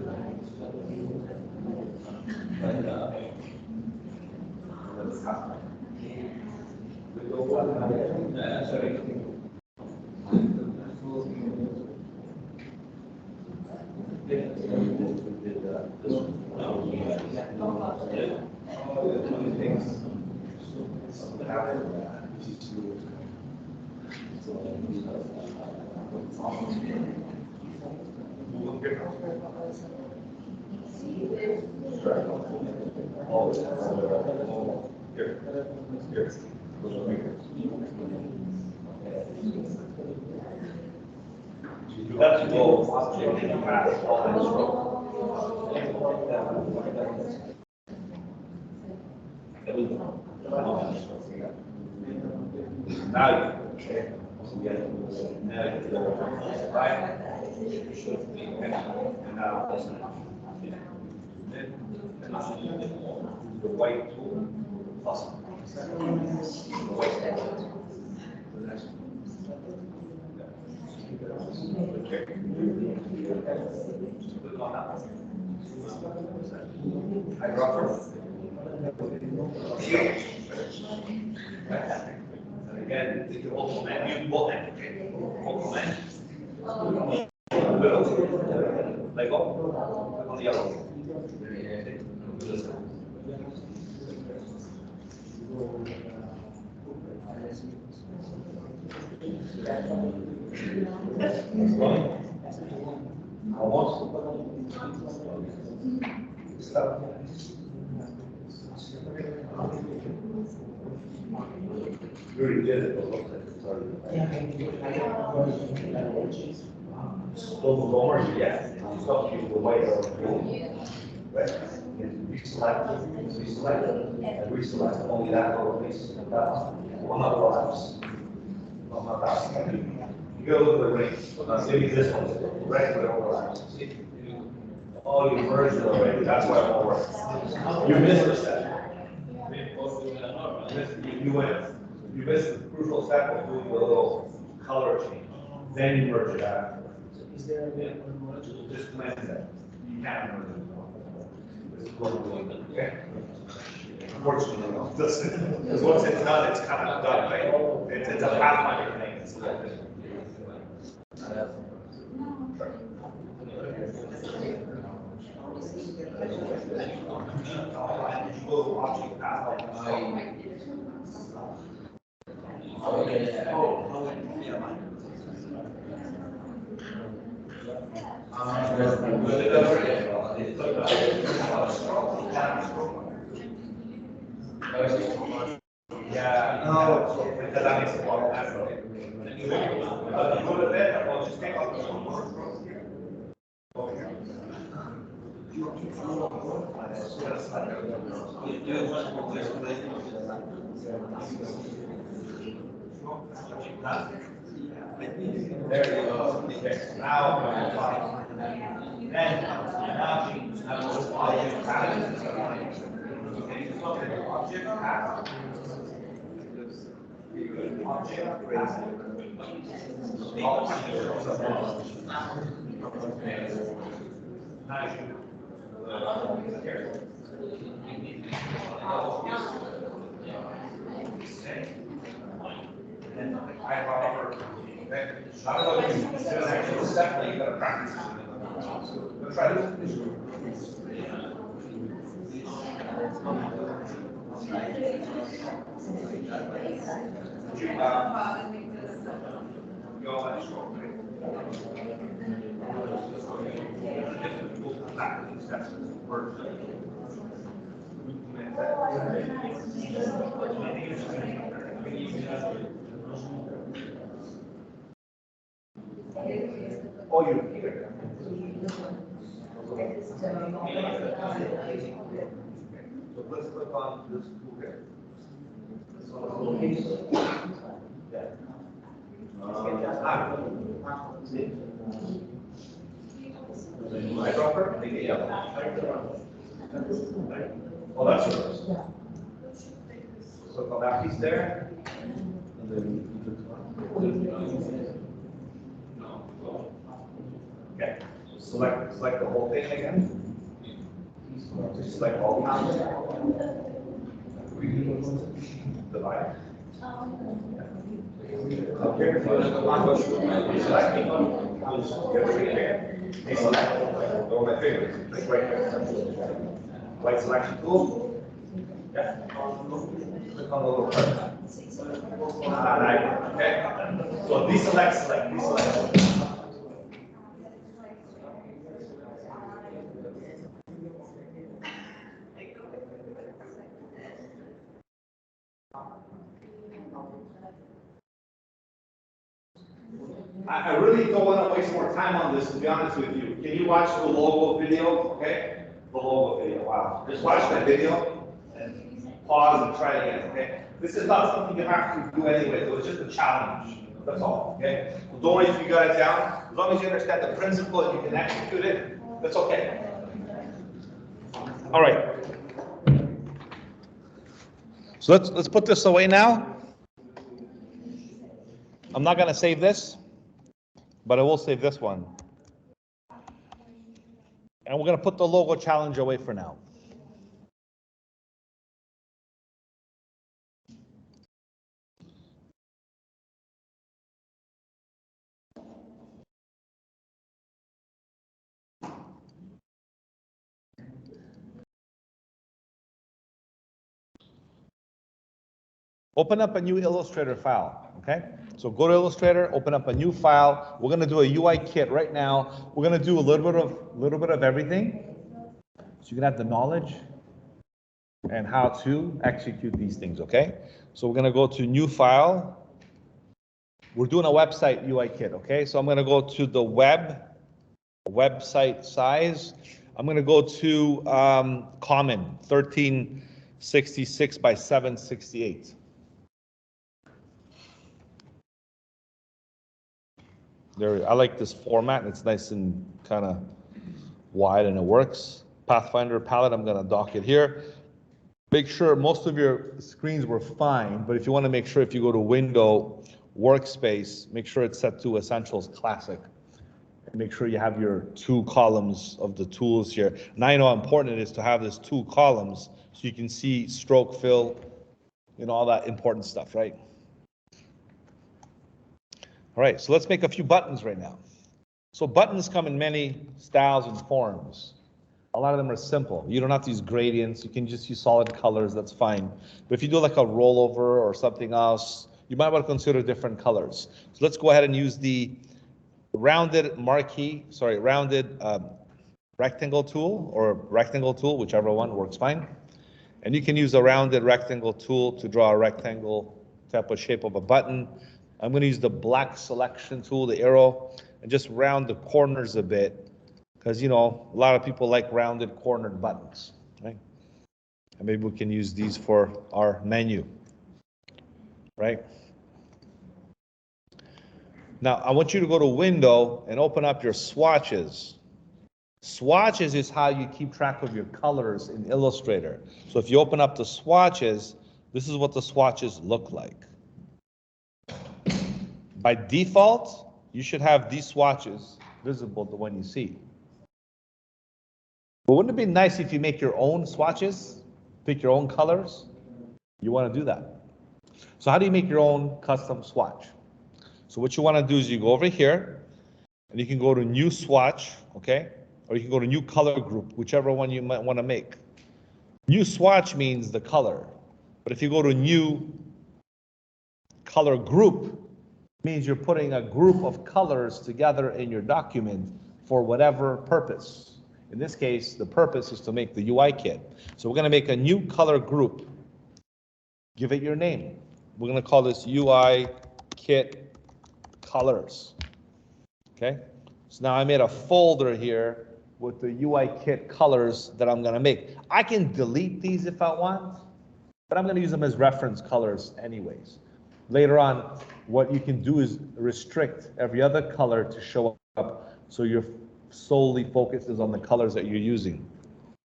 You have to go past all this road. Now you can. Now you go right. And now the white tool. Awesome. Click on that. I drop her. And again, if you hold command, use both hands, okay? Hold command. Let go. On the yellow. Almost. Stop. You already did it, but look at it. Those lowers, yeah. Stop you the way of right? Reselect, and reselect only that lower piece. One of the lives. Not that. You go to the ring. Maybe this one, right? Where it overlaps. See? Oh, you merged it already. That's why it won't work. You missed the step. You missed the crucial step of doing the little color change. Then you merge it after. Just command that. You can't merge it. This is what we're doing, okay? Unfortunately, no. Because once it's done, it's kind of done, right? It's a pathfinder thing. It's a little bit. Yeah, no, because that makes it a lot better. You go to bed, well, just take off the There you go. Okay. Now, and try this. Oh, you here. So let's click on this tool here. Eyedropper, make it yellow. Oh, that's yours. Click on that piece there. And then okay. Select the whole thing again. Just select all counts. Divide. Okay. Select. Those are my favorites. Like right here. Light selection tool. Yeah. Click on the little part. Right. Okay. So deselect, select, deselect. I really don't want to waste more time on this, to be honest with you. Can you watch the logo video? Okay? The logo video, wow. Just watch that video and pause and try it again, okay? This is not something you have to do anyway, so it's just a challenge. That's all, okay? So don't worry if you got it down. As long as you understand the principle and you can execute it, that's okay. All right. So let's put this away now. I'm not going to save this, but I will save this one. And we're going to put the logo challenge away for now. Open up a new Illustrator file, okay? So go to Illustrator, open up a new file. We're gonna do a UI kit right now. We're gonna do a little bit of everything. So you can have the knowledge and how to execute these things, okay? So we're gonna go to new file. We're doing a website UI kit, okay? So I'm gonna go to the website size. I'm gonna go to common, 1366 by 768. There, I like this format. It's nice and kind of wide and it works. Pathfinder palette, I'm gonna dock it here. Make sure most of your screens were fine, but if you want to make sure if you go to window, workspace, make sure it's set to Essentials Classic. And make sure you have your 2 columns of the tools here. Now you know how important it is to have this 2 columns so you can see stroke fill, you know, all that important stuff, right? All right, so let's make a few buttons right now. So buttons come in many styles and forms. A lot of them are simple. You don't have to use gradients. You can just use solid colors, that's fine. But if you do like a rollover or something else, you might want to consider different colors. So let's go ahead and use the rounded rectangle tool, whichever one works fine. And you can use a rounded rectangle tool to draw a rectangle type of shape of a button. I'm going to use the black selection tool, the arrow, and just round the corners a bit, because, you know, a lot of people like rounded cornered buttons, right? And maybe we can use these for our menu, right? Now, I want you to go to Window and open up your swatches. Swatches is how you keep track of your colors in Illustrator. So if you open up the swatches, this is what the swatches look like. By default, you should have these swatches visible to when you see. But wouldn't it be nice if you make your own swatches, pick your own colors? You want to do that. So how do you make your own custom swatch? So what you want to do is you go over here and you can go to new swatch, okay? Or you can go to new color group, whichever one you might want to make. New swatch means the color. But if you go to new color group, it means you're putting a group of colors together in your document for whatever purpose. In this case, the purpose is to make the UI kit. So we're going to make a new color group. Give it your name. We're going to call this UI kit colors. Okay? So now I made a folder here with the UI kit colors that I'm going to make. I can delete these if I want, but I'm going to use them as reference colors anyways. Later on, what you can do is restrict every other color to show up so your solely focuses on the colors that you're using.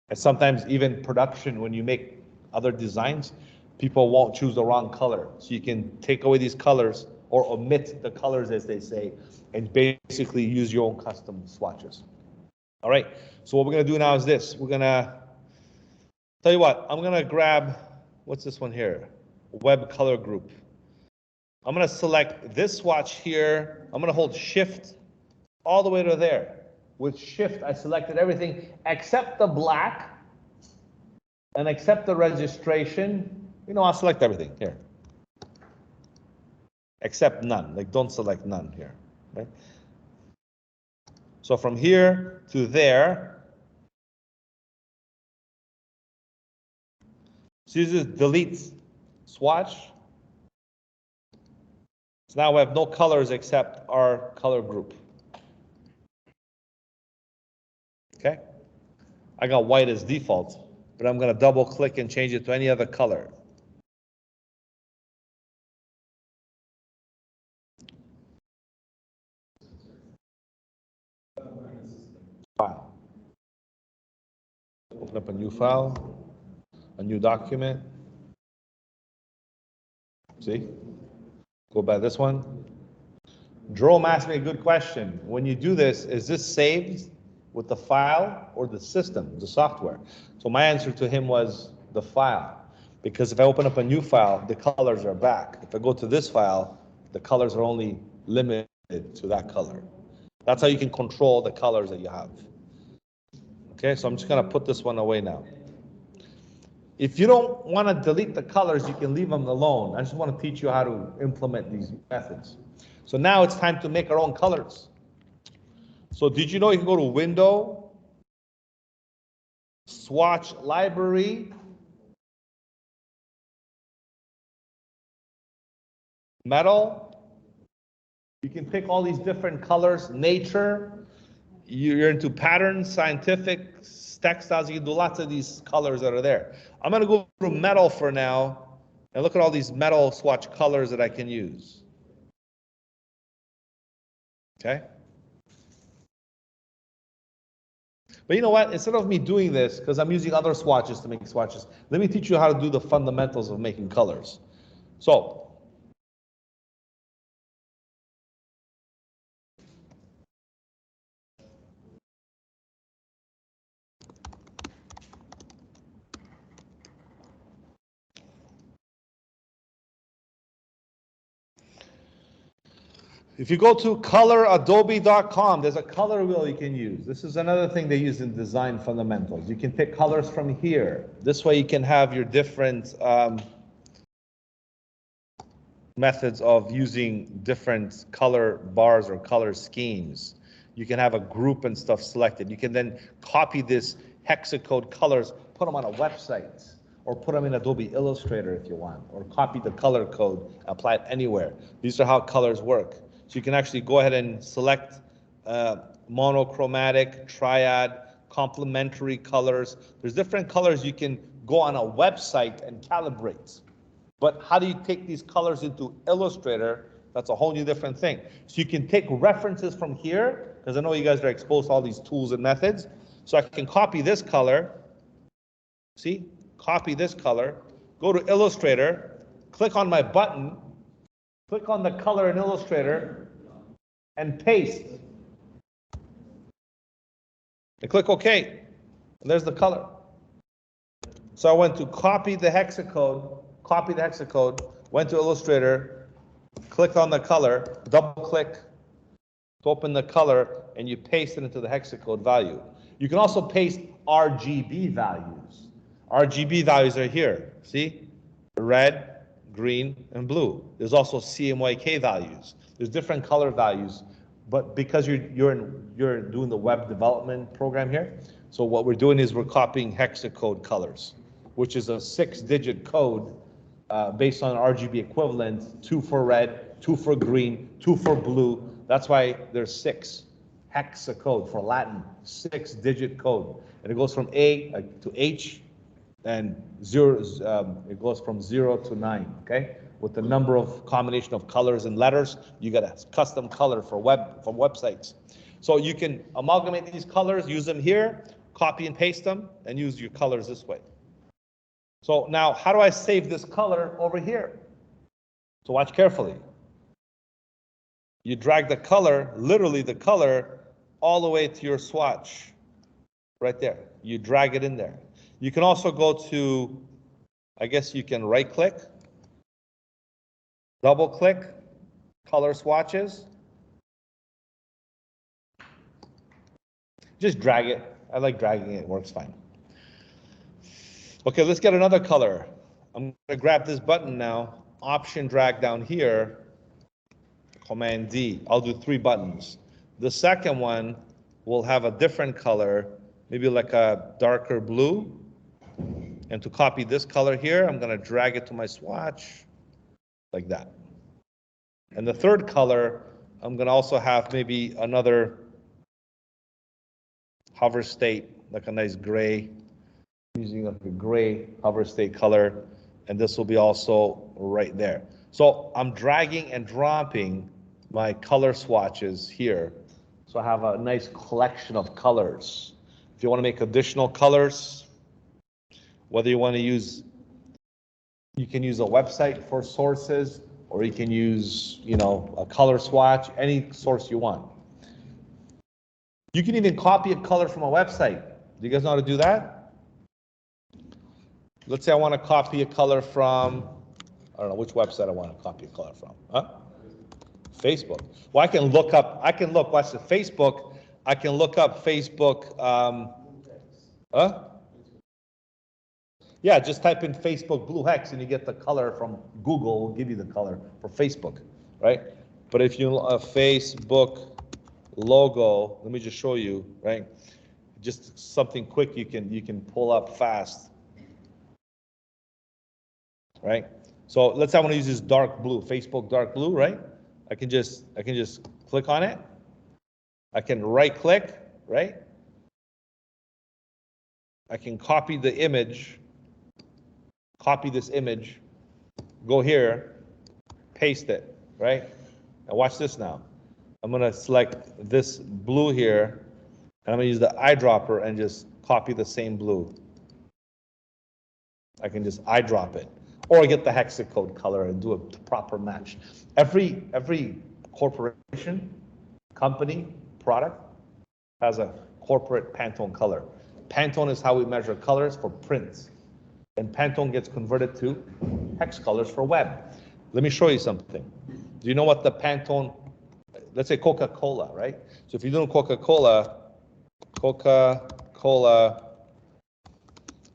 And sometimes even production, when you make other designs, people won't choose the wrong color. So you can take away these colors or omit the colors, as they say, and basically use your own custom swatches. All right, so what we're gonna do now is this. We're gonna, tell you what, I'm gonna grab, what's this one here? Web color group. I'm gonna select this swatch here. I'm gonna hold shift all the way to there. With shift, I selected everything except the black and except the registration. You know, I'll select everything here. Except none, like don't select none here, right? So from here to there, so you just delete swatch. So now we have no colors except our color group. Okay? I got white as default, but I'm going to double click and change it to any other color. File. Open up a new file, a new document. See? Go by this one. Jerome asked me a good question. When you do this, is this saved with the file or the system, the software? So my answer to him was the file. Because if I open up a new file, the colors are back. If I go to this file, the colors are only limited to that color. That's how you can control the colors that you have. Okay, so I'm just gonna put this one away now. If you don't want to delete the colors, you can leave them alone. I just want to teach you how to implement these methods. So now it's time to make our own colors. So did you know you can go to Window, Swatch Library, Metal. You can pick all these different colors, nature. You're into patterns, scientific, textiles. You can do lots of these colors that are there. I'm going to go through metal for now and look at all these metal swatch colors that I can use. Okay? But you know what? Instead of me doing this, because I'm using other swatches to make swatches, let me teach you how to do the fundamentals of making colors. So, if you go to coloradobe.com, there's a color wheel you can use. This is another thing they use in design fundamentals. You can pick colors from here. This way you can have your different methods of using different color bars or color schemes. You can have a group and stuff selected. You can then copy this hexacode colors, put them on a website, or put them in Adobe Illustrator if you want, or copy the color code, apply it anywhere. These are how colors work. So you can actually go ahead and select monochromatic, triad, complementary colors. There's different colors you can go on a website and calibrate. But how do you take these colors into Illustrator? That's a whole new different thing. So you can take references from here, because I know you guys are exposed to all these tools and methods. So I can copy this color. See? Copy this color. Go to Illustrator. Click on my button. Click on the color in Illustrator. And paste. And click OK. And there's the color. So I went to copy the hexacode. Copy the hexacode, went to Illustrator, click on the color, double click to open the color, and you paste it into the hexacode value. You can also paste RGB values. RGB values are here, see? Red, green, and blue. There's also CMYK values. There's different color values, but because you're doing the web development program here, so what we're doing is we're copying hexacode colors, which is a 6-digit code based on RGB equivalent, 2 for red, 2 for green, 2 for blue. That's why there's 6 hexacode for Latin, 6-digit code. And it goes from A to H, and it goes from 0 to 9, okay? With the number of combination of colors and letters, you got a custom color for websites. So you can amalgamate these colors, use them here, copy and paste them, and use your colors this way. So now, how do I save this color over here? So watch carefully. You drag the color, literally the color, all the way to your swatch. Right there. You drag it in there. You can also go to, I guess you can right click, double click, color swatches. Just drag it. I like dragging it, it works fine. Okay, let's get another color. I'm going to grab this button now, option drag down here, Command D. I'll do 3 buttons. The second one will have a different color, maybe like a darker blue. And to copy this color here, I'm going to drag it to my swatch like that. And the third color, I'm going to also have maybe another hover state, like a nice gray. Using like a gray hover state color, and this will be also right there. So I'm dragging and dropping my color swatches here. So I have a nice collection of colors. If you want to make additional colors, whether you want to use, you can use a website for sources, or you can use, you know, a color swatch, any source you want. You can even copy a color from a website. Do you guys know how to do that? Let's say I want to copy a color from, I don't know which website I want to copy a color from. Huh? Facebook. Well, I can look, watch the Facebook. I can look up Facebook, Yeah, just type in Facebook blue hex and you get the color from Google, will give you the color for Facebook, right? But if you Facebook logo, let me just show you, right? Just something quick you can pull up fast, right? So let's say I want to use this dark blue, Facebook dark blue, right? I can just click on it. I can right click, right? I can copy the image, copy this image, go here, paste it, right? Now watch this now. I'm gonna select this blue here, and I'm gonna use the eyedropper and just copy the same blue. I can just eyedrop it, or get the hexacode color and do a proper match. Every corporation, company, product has a corporate Pantone color. Pantone is how we measure colors for prints, and Pantone gets converted to hex colors for web. Let me show you something. Do you know what the Pantone, let's say Coca-Cola, right? So if you're doing Coca-Cola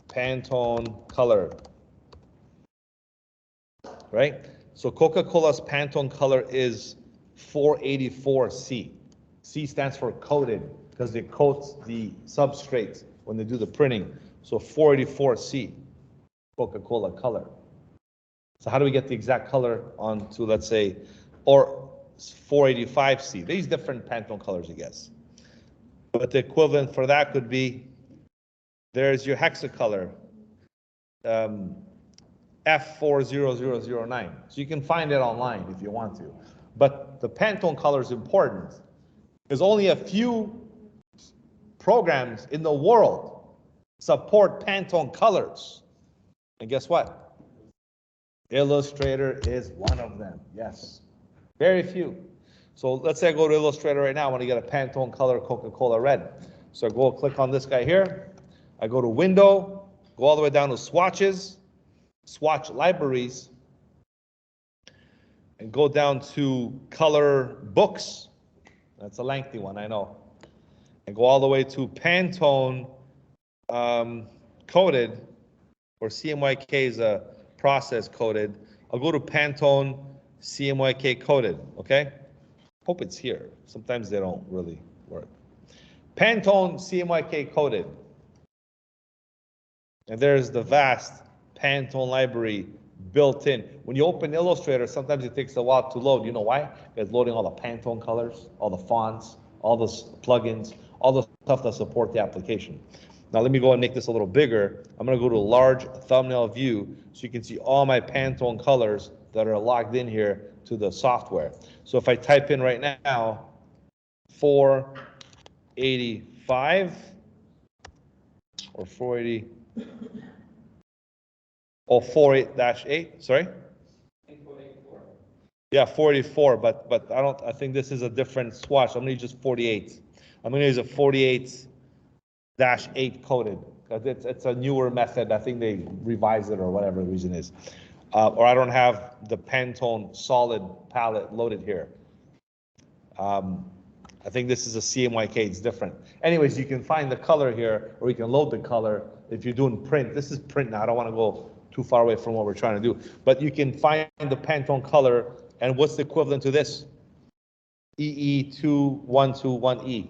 Pantone color, right? So Coca-Cola's Pantone color is 484C. C stands for coated, because they coat the substrate when they do the printing. So 484C, Coca-Cola color. So how do we get the exact color onto, let's say, or 485C? These different Pantone colors, I guess. But the equivalent for that could be, there's your hexacolor, F40009. So you can find it online if you want to. But the Pantone color is important. There's only a few programs in the world support Pantone colors. And guess what? Illustrator is one of them. Yes. Very few. So let's say I go to Illustrator right now. I want to get a Pantone color Coca-Cola red. So I go click on this guy here. I go to Window, go all the way down to Swatches, Swatch Libraries, and go down to Color Books. That's a lengthy one, I know. And go all the way to Pantone coded, or CMYK is a process coded. I'll go to Pantone CMYK coded, okay? Hope it's here. Sometimes they don't really work. Pantone CMYK coded. And there's the vast Pantone library built in. When you open Illustrator, sometimes it takes a while to load. You know why? It's loading all the Pantone colors, all the fonts, all the plugins, all the stuff that support the application. Now let me go and make this a little bigger. I'm gonna go to large thumbnail view so you can see all my Pantone colors that are logged in here to the software. So if I type in right now, 485 or 480, oh, 48-8, sorry? Yeah, 44, but I think this is a different swatch. I'm gonna use just 48. I'm gonna use a 48-8 coded, because it's a newer method. I think they revised it or whatever the reason is. Or I don't have the Pantone solid palette loaded here. I think this is a CMYK, it's different. Anyways, you can find the color here, or you can load the color if you're doing print. This is print now, I don't wanna go too far away from what we're trying to do. But you can find the Pantone color, and what's the equivalent to this? EE2121E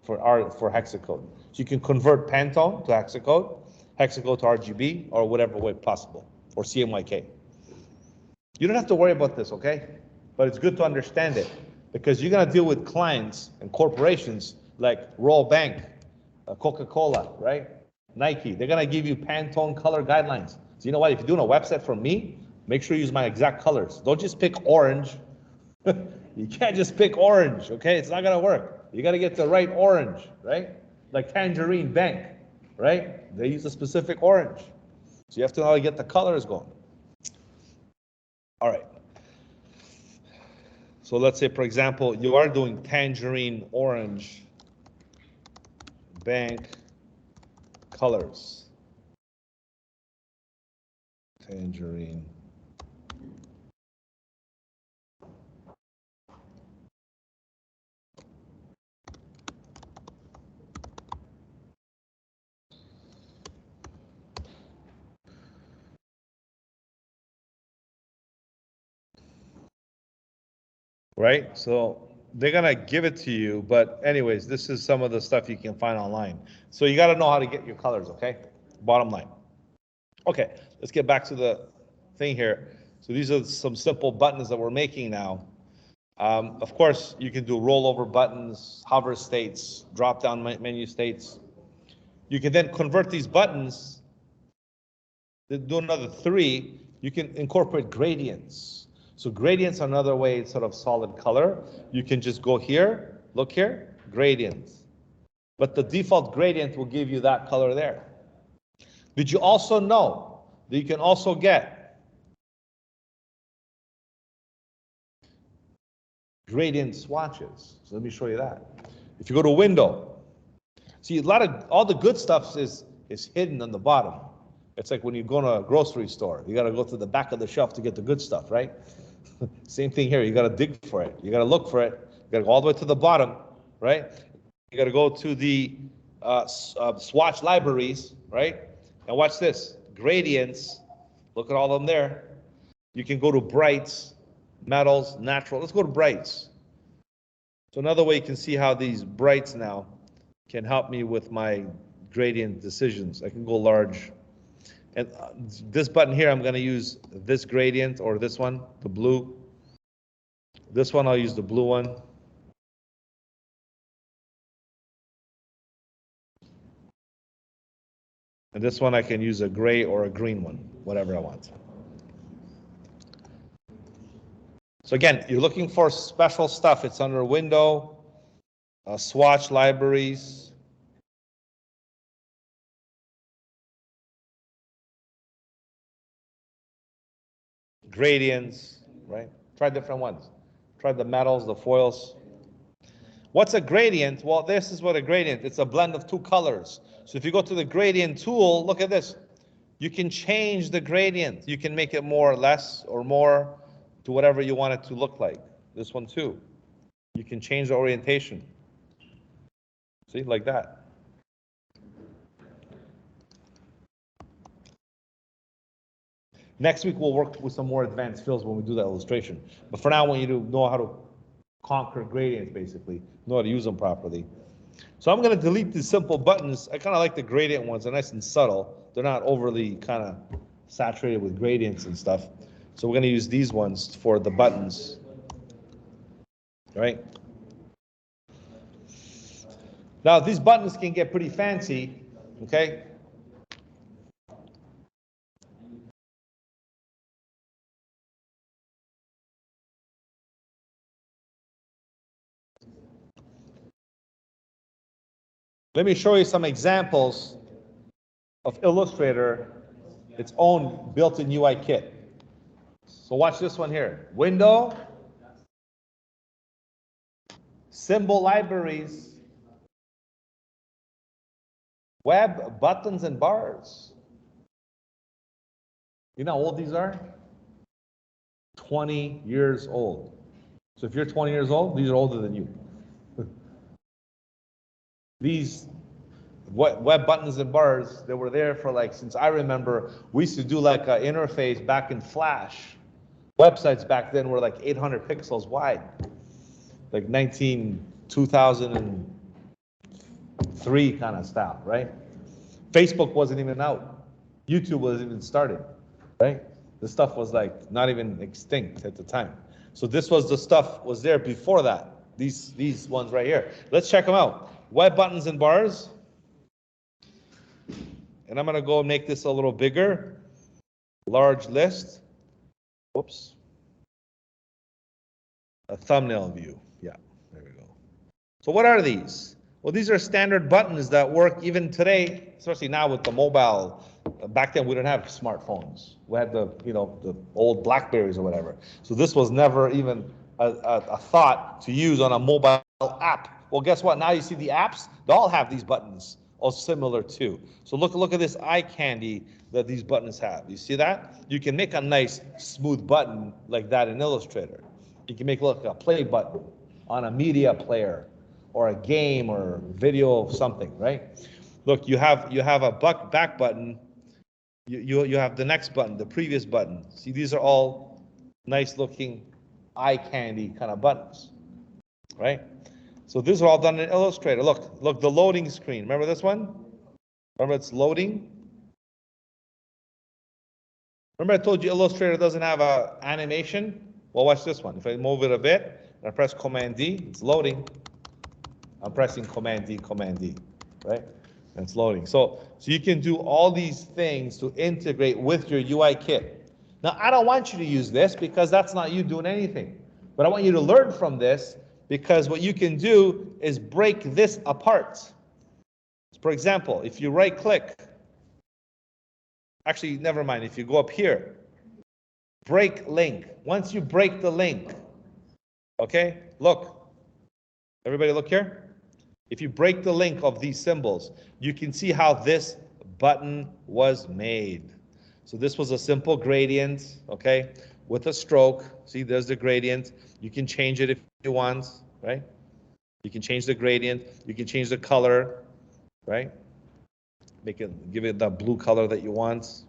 for hexacode. So you can convert Pantone to hexacode to RGB, or whatever way possible, or CMYK. You don't have to worry about this, okay? But it's good to understand it, because you're gonna deal with clients and corporations like Royal Bank, Coca-Cola, right? Nike. They're gonna give you Pantone color guidelines. So you know what? If you're doing a website for me, make sure you use my exact colors. Don't just pick orange. You can't just pick orange, okay? It's not gonna work. You gotta get the right orange, right? Like Tangerine Bank, right? They use a specific orange. So you have to know how to get the colors going. All right. So let's say, for example, you are doing Tangerine Orange Bank colors. Tangerine. right? So they're gonna give it to you, but anyways, this is some of the stuff you can find online. So you gotta know how to get your colors, okay? Bottom line. Okay, let's get back to the thing here. So these are some simple buttons that we're making now. Of course, you can do rollover buttons, hover states, drop-down menu states. You can then convert these buttons, do another 3. You can incorporate gradients. So gradients are another way it's sort of solid color. You can just go here, look here, gradients. But the default gradient will give you that color there. Did you also know that you can also get gradient swatches? So let me show you that. If you go to Window, see all the good stuff is hidden on the bottom. It's like when you go to a grocery store, you got to go to the back of the shelf to get the good stuff, right? Same thing here. You got to dig for it. You got to look for it. You got to go all the way to the bottom, right? You got to go to the swatch libraries, right? And watch this. Gradients. Look at all of them there. You can go to brights, metals, natural. Let's go to brights. So another way you can see how these brights now can help me with my gradient decisions. I can go large. And this button here, I'm going to use this gradient or this one, the blue. This one, I'll use the blue one. And this one, I can use a gray or a green one, whatever I want. So again, you're looking for special stuff. It's under Window, swatch libraries. Gradients, right? Try different ones. Try the metals, the foils. What's a gradient? Well, this is what a gradient. It's a blend of 2 colors. So if you go to the gradient tool, look at this. You can change the gradient. You can make it more or less or more to whatever you want it to look like. This one too. You can change the orientation. See, like that. Next week, we'll work with some more advanced fills when we do that illustration. But for now, I want you to know how to conquer gradients, basically, know how to use them properly. So I'm going to delete these simple buttons. I kind of like the gradient ones. They're nice and subtle. They're not overly kind of saturated with gradients and stuff. So we're going to use these ones for the buttons, right? Now, these buttons can get pretty fancy, okay? Let me show you some examples of Illustrator, its own built-in UI kit. So watch this one here. Window, symbol libraries, web, buttons, and bars. You know how old these are? 20 years old. So if you're 20 years old, these are older than you. These web buttons and bars, they were there for like, since I remember, we used to do like an interface back in Flash. Websites back then were like 800 pixels wide. Like 2003 kind of style, right? Facebook wasn't even out. YouTube wasn't even started, right? This stuff was like not even extinct at the time. So this was the stuff was there before that. These ones right here. Let's check them out. Web buttons and bars. And I'm going to go make this a little bigger. Large list. Whoops. A thumbnail view. Yeah, there we go. So what are these? Well, these are standard buttons that work even today, especially now with the mobile. Back then, we didn't have smartphones. We had the old Blackberries or whatever. So this was never even a thought to use on a mobile app. Well, guess what? Now you see the apps, they all have these buttons, or similar to. So look at this eye candy that these buttons have. You see that? You can make a nice smooth button like that in Illustrator. You can make like a play button on a media player or a game or video of something, right? Look, you have a back button. You have the next button, the previous button. See, these are all nice looking eye candy kind of buttons, right? So these are all done in Illustrator. Look, the loading screen. Remember this one? Remember it's loading? Remember I told you Illustrator doesn't have a animation? Well, watch this one. If I move it a bit, and I press Command D, it's loading. I'm pressing Command D, right? And it's loading. So you can do all these things to integrate with your UI kit. Now, I don't want you to use this because that's not you doing anything. But I want you to learn from this because what you can do is break this apart. For example, if you right click, actually, never mind, if you go up here, break link. Once you break the link, okay, look, everybody look here. If you break the link of these symbols, you can see how this button was made. So this was a simple gradient, okay, with a stroke. See, there's the gradient. You can change it if you want, right? You can change the gradient. You can change the color, right? Make it, give it the blue color that you want.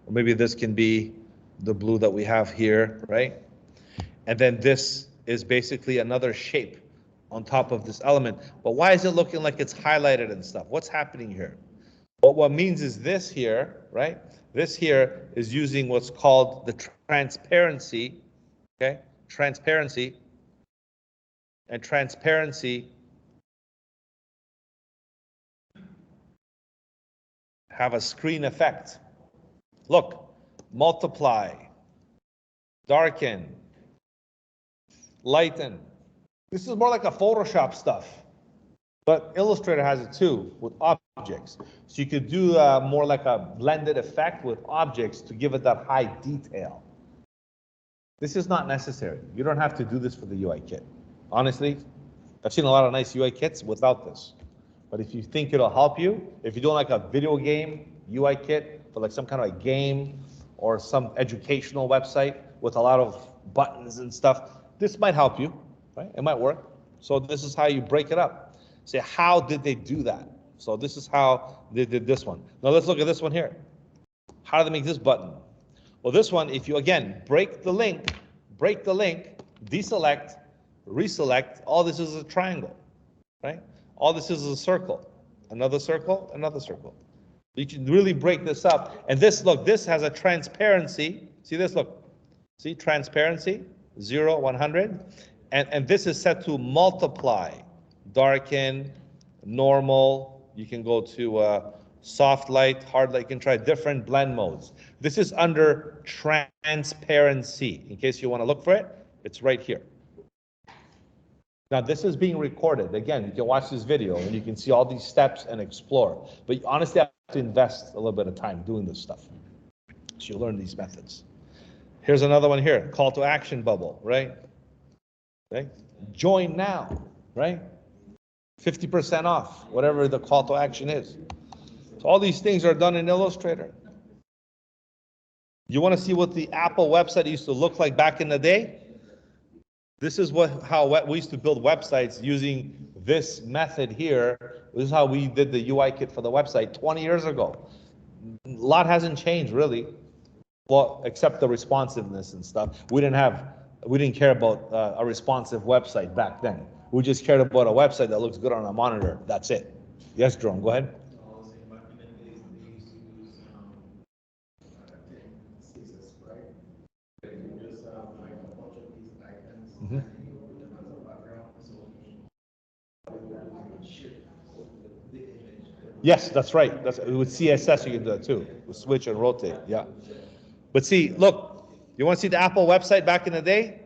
Or maybe this can be the blue that we have here, right? And then this is basically another shape on top of this element. But why is it looking like it's highlighted and stuff? What's happening here? Well, what means is this here, right? This here is using what's called the transparency, okay? Transparency. And transparency have a screen effect. Look, multiply, darken, lighten. This is more like a Photoshop stuff, but Illustrator has it too with objects. So you could do more like a blended effect with objects to give it that high detail. This is not necessary. You don't have to do this for the UI kit. Honestly, I've seen a lot of nice UI kits without this. But if you think it'll help you, if you're doing like a video game UI kit for like some kind of a game or some educational website with a lot of buttons and stuff, this might help you, right? It might work. So this is how you break it up. Say, how did they do that? So this is how they did this one. Now let's look at this one here. How do they make this button? Well, this one, if you again break the link, deselect, reselect, all this is a triangle, right? All this is a circle, another circle, another circle. You can really break this up. And this, look, this has a transparency. See this, look. See, transparency, 0, 100. And this is set to multiply, darken, normal. You can go to soft light, hard light. You can try different blend modes. This is under transparency. In case you want to look for it, it's right here. Now this is being recorded. Again, you can watch this video and you can see all these steps and explore. But you honestly have to invest a little bit of time doing this stuff. So you learn these methods. Here's another one here, call to action bubble, right? Right? Join now, right? 50% off, whatever the call to action is. So all these things are done in Illustrator. You want to see what the Apple website used to look like back in the day? This is how we used to build websites using this method here. This is how we did the UI kit for the website 20 years ago. A lot hasn't changed really, well, except the responsiveness and stuff. We didn't care about a responsive website back then. We just cared about a website that looks good on a monitor. That's it. Yes, Jerome, go ahead. Mm-hmm. Yes, that's right. That's with CSS you can do that too. With switch and rotate. Yeah. But see, look, you want to see the Apple website back in the day?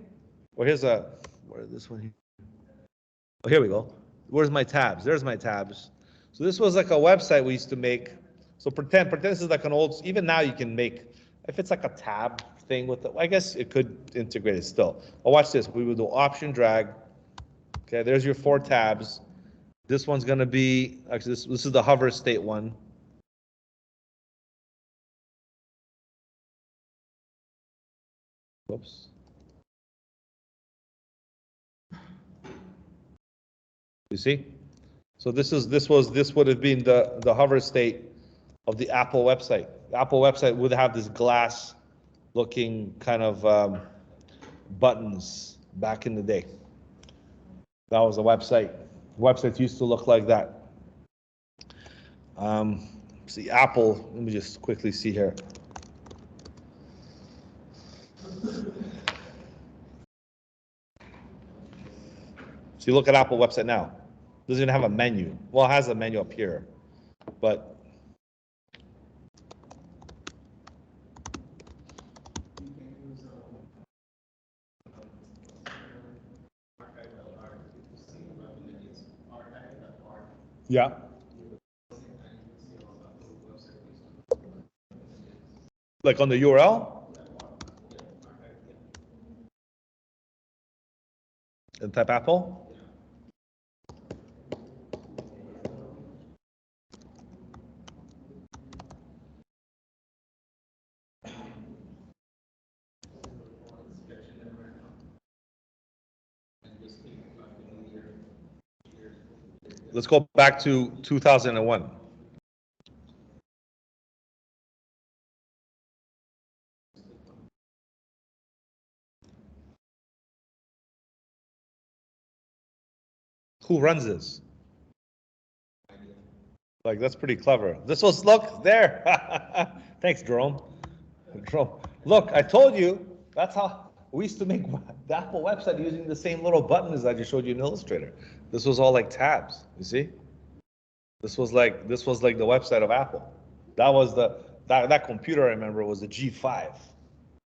Well, here's where's this one here? Oh, here we go. Where's my tabs? There's my tabs. So this was like a website we used to make. So pretend this is like an old, even now you can make, if it's like a tab thing with it, I guess it could integrate it still. Well, watch this. We will do option drag. Okay, there's your 4 tabs. This one's going to be, actually this is the hover state one. Whoops. You see? So this would have been the hover state of the Apple website. The Apple website would have this glass looking kind of buttons back in the day. That was a website. Websites used to look like that. See, Apple, let me just quickly see here. So you look at Apple website now. It doesn't even have a menu. Well, it has a menu up here, but yeah. Like on the URL? And type Apple? Let's go back to 2001. Who runs this? Like, that's pretty clever. This was, look, there. Thanks, Jerome. Jerome. Look, I told you, that's how we used to make the Apple website using the same little buttons I just showed you in Illustrator. This was all like tabs, you see? This was like the website of Apple. That was that computer I remember was the G5.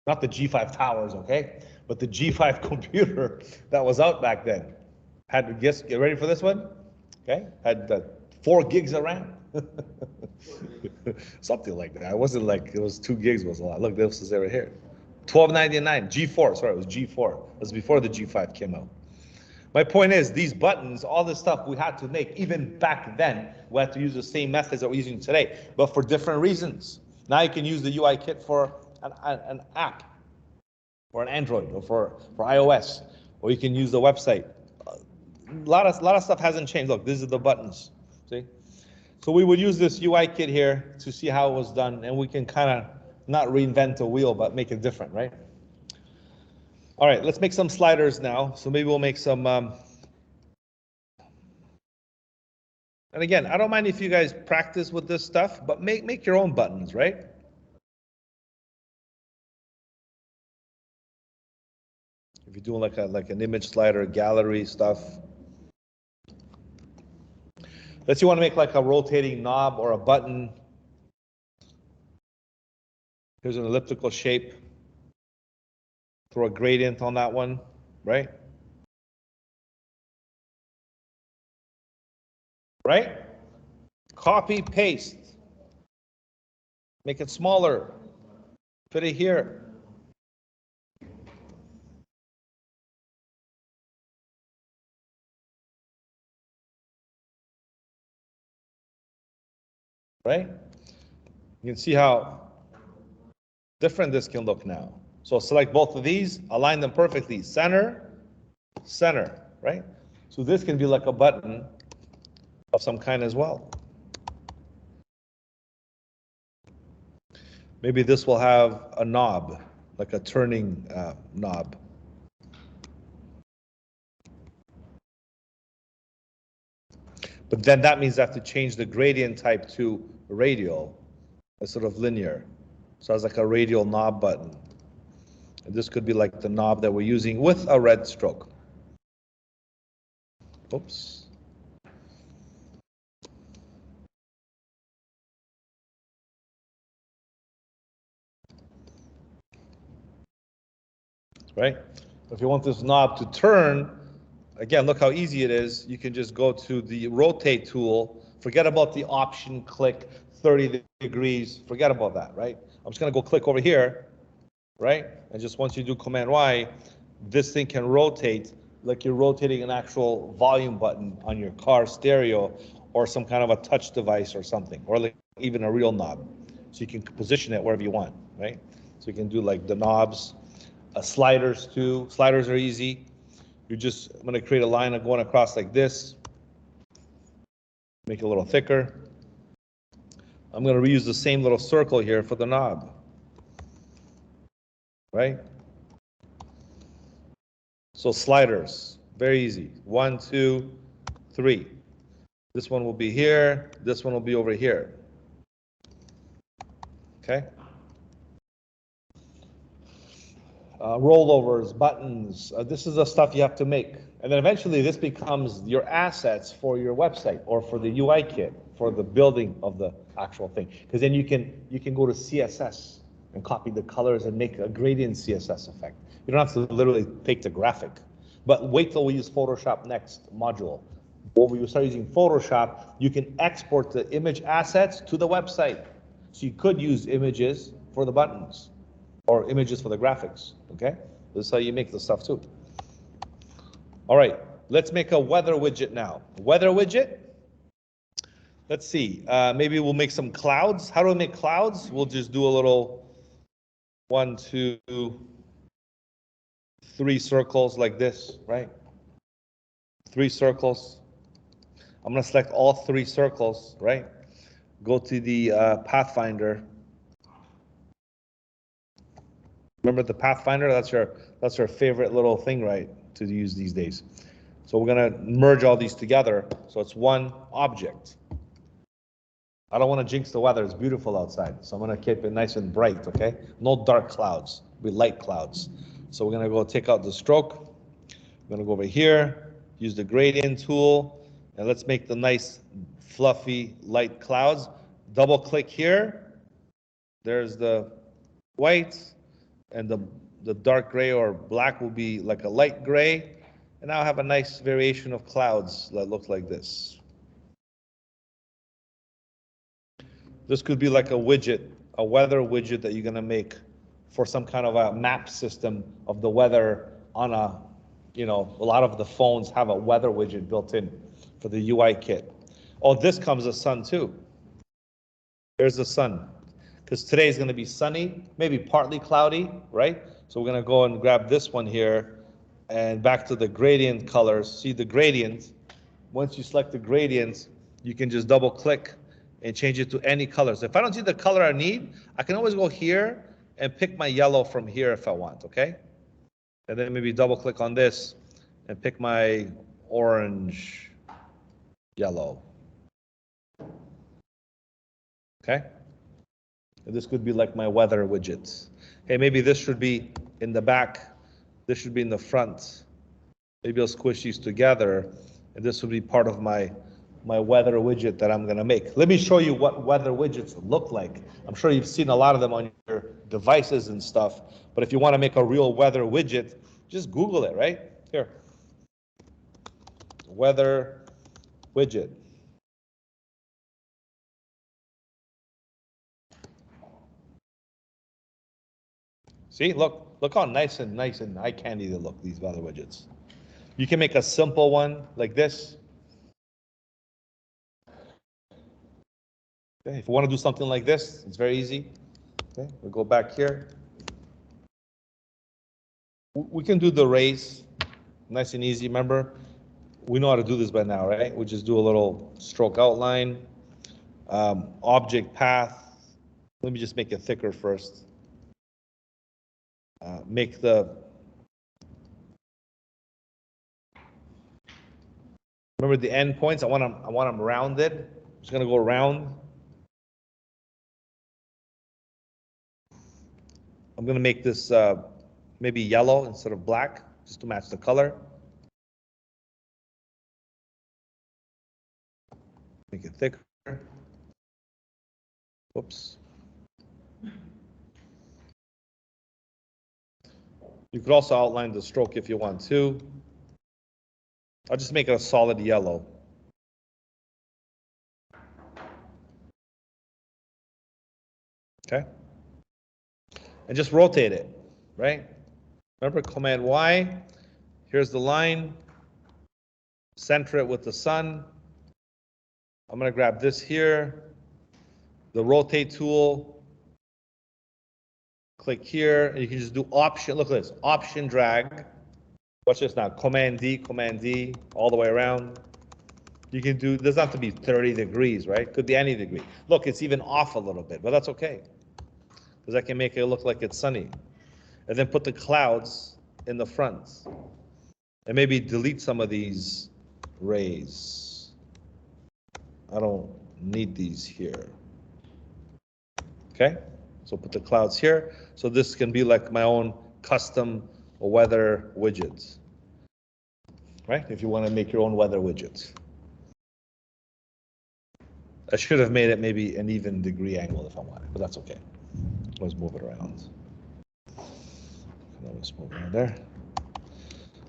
Not the G5 towers, okay? But the G5 computer that was out back then. Had, get ready for this one? Okay, had 4 gigs of RAM. Something like that. It wasn't like it was 2 gigs was a lot. Look, this is over here. $12.99, G4, sorry, it was G4. It was before the G5 came out. My point is, these buttons, all this stuff we had to make, even back then, we had to use the same methods that we're using today, but for different reasons. Now you can use the UI kit for an app, for an Android, or for iOS, or you can use the website. A lot of stuff hasn't changed. Look, these are the buttons, see? So we would use this UI kit here to see how it was done, and we can kind of not reinvent the wheel, but make it different, right? All right, let's make some sliders now. So maybe we'll make some, and again, I don't mind if you guys practice with this stuff, but make your own buttons, right? If you're doing like an image slider, gallery stuff. Let's say you want to make like a rotating knob or a button. Here's an elliptical shape. Throw a gradient on that one, right? Right? Copy, paste. Make it smaller. Put it here. Right? You can see how different this can look now. So select both of these, align them perfectly. Center, center, right? So this can be like a button of some kind as well. Maybe this will have a knob, like a turning knob. But then that means I have to change the gradient type to radial instead of linear. So it's like a radial knob button. And this could be like the knob that we're using with a red stroke. Oops. Right? If you want this knob to turn, again, look how easy it is. You can just go to the rotate tool. Forget about the option click 30 degrees. Forget about that, right? I'm just going to go click over here, right? And just once you do Command Y, this thing can rotate like you're rotating an actual volume button on your car stereo or some kind of a touch device or something, or like even a real knob. So you can position it wherever you want, right? So you can do like the knobs, sliders too. Sliders are easy. I'm going to create a line going across like this. Make it a little thicker. I'm going to reuse the same little circle here for the knob. Right? So sliders, very easy. 1, 2, 3. This one will be here. This one will be over here. Okay. Rollovers, buttons. This is the stuff you have to make. And then eventually this becomes your assets for your website or for the UI kit, for the building of the actual thing. Because then you can go to CSS and copy the colors and make a gradient CSS effect. You don't have to literally take the graphic. But wait till we use Photoshop next module. When we start using Photoshop, you can export the image assets to the website. So you could use images for the buttons or images for the graphics, okay? This is how you make the stuff too. All right, let's make a weather widget now. Weather widget, let's see, maybe we'll make some clouds. How do we make clouds? We'll just do a little 1, 2, 3 circles like this, right? 3 circles. I'm gonna select all 3 circles, right? Go to the Pathfinder. Remember the Pathfinder? That's your favorite little thing, right, to use these days. So we're gonna merge all these together, so it's one object. I don't want to jinx the weather. It's beautiful outside, so I'm gonna keep it nice and bright. Okay, no dark clouds. Be light clouds. So we're gonna go take out the stroke. We're gonna go over here, use the gradient tool, and let's make the nice, fluffy, light clouds. Double click here. There's the white, and the dark gray or black will be like a light gray. And now I have a nice variation of clouds that look like this. This could be like a widget, a weather widget that you're gonna make for some kind of a map system of the weather on a, a lot of the phones have a weather widget built in for the UI kit. Oh, this comes the sun too. There's the sun. Because today is going to be sunny, maybe partly cloudy, right? So we're going to go and grab this one here and back to the gradient colors. See the gradient. Once you select the gradient, you can just double click and change it to any colors. If I don't see the color I need, I can always go here and pick my yellow from here if I want, okay? And then maybe double click on this and pick my orange yellow. Okay? And this could be like my weather widgets. Hey, maybe this should be in the back. This should be in the front. Maybe I'll squish these together, and this will be part of my weather widget that I'm gonna make. Let me show you what weather widgets look like. I'm sure you've seen a lot of them on your devices and stuff, but if you wanna make a real weather widget, just Google it, right? Here. Weather widget. See, look how nice and eye candy they look, these weather widgets. You can make a simple one like this. Okay, if you want to do something like this, it's very easy. Okay, we'll go back here. We can do the raise, nice and easy. Remember, we know how to do this by now, right? We just do a little stroke outline, object path. Let me just make it thicker first. Make the, remember the end points, I want them rounded. I'm just gonna go around. I'm gonna make this maybe yellow instead of black, just to match the color. Make it thicker. Whoops. You could also outline the stroke if you want to. I'll just make it a solid yellow. Okay? And just rotate it, right? Remember, Command Y. Here's the line. Center it with the sun. I'm going to grab this here. The rotate tool. Click here, and you can just do option. Look at this, option drag. Watch this now, Command D, all the way around. You can do, doesn't have to be 30 degrees, right? Could be any degree. Look, it's even off a little bit, but that's okay. Because I can make it look like it's sunny. And then put the clouds in the front. And maybe delete some of these rays. I don't need these here. Okay, so put the clouds here. So this can be like my own custom weather widgets, right? If you want to make your own weather widgets. I should have made it maybe an even degree angle if I wanted, but that's okay. Let's move it around. Let's move it around there.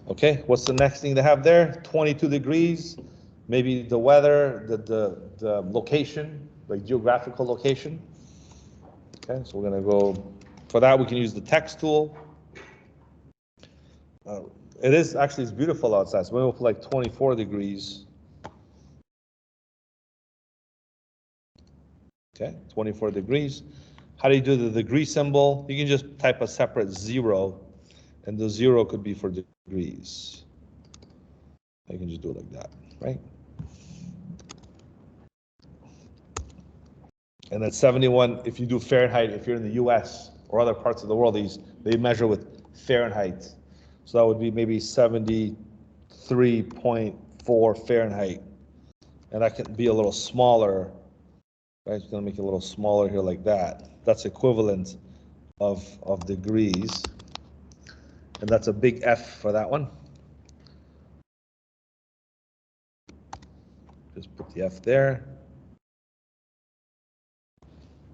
Okay, what's the next thing to have there? 22 degrees, maybe the weather, the location, like geographical location. Okay, so we're gonna go, for that we can use the text tool. It is actually, it's beautiful outside, so we'll put like 24 degrees. Okay, 24 degrees. How do you do the degree symbol? You can just type a separate 0, and the 0 could be for degrees. You can just do it like that, right? And at 71, if you do Fahrenheit, if you're in the US or other parts of the world, they measure with Fahrenheit. So that would be maybe 73.4 Fahrenheit. And that can be a little smaller, right? It's gonna make it a little smaller here like that. That's equivalent of degrees. And that's a big F for that one. Just put the F there.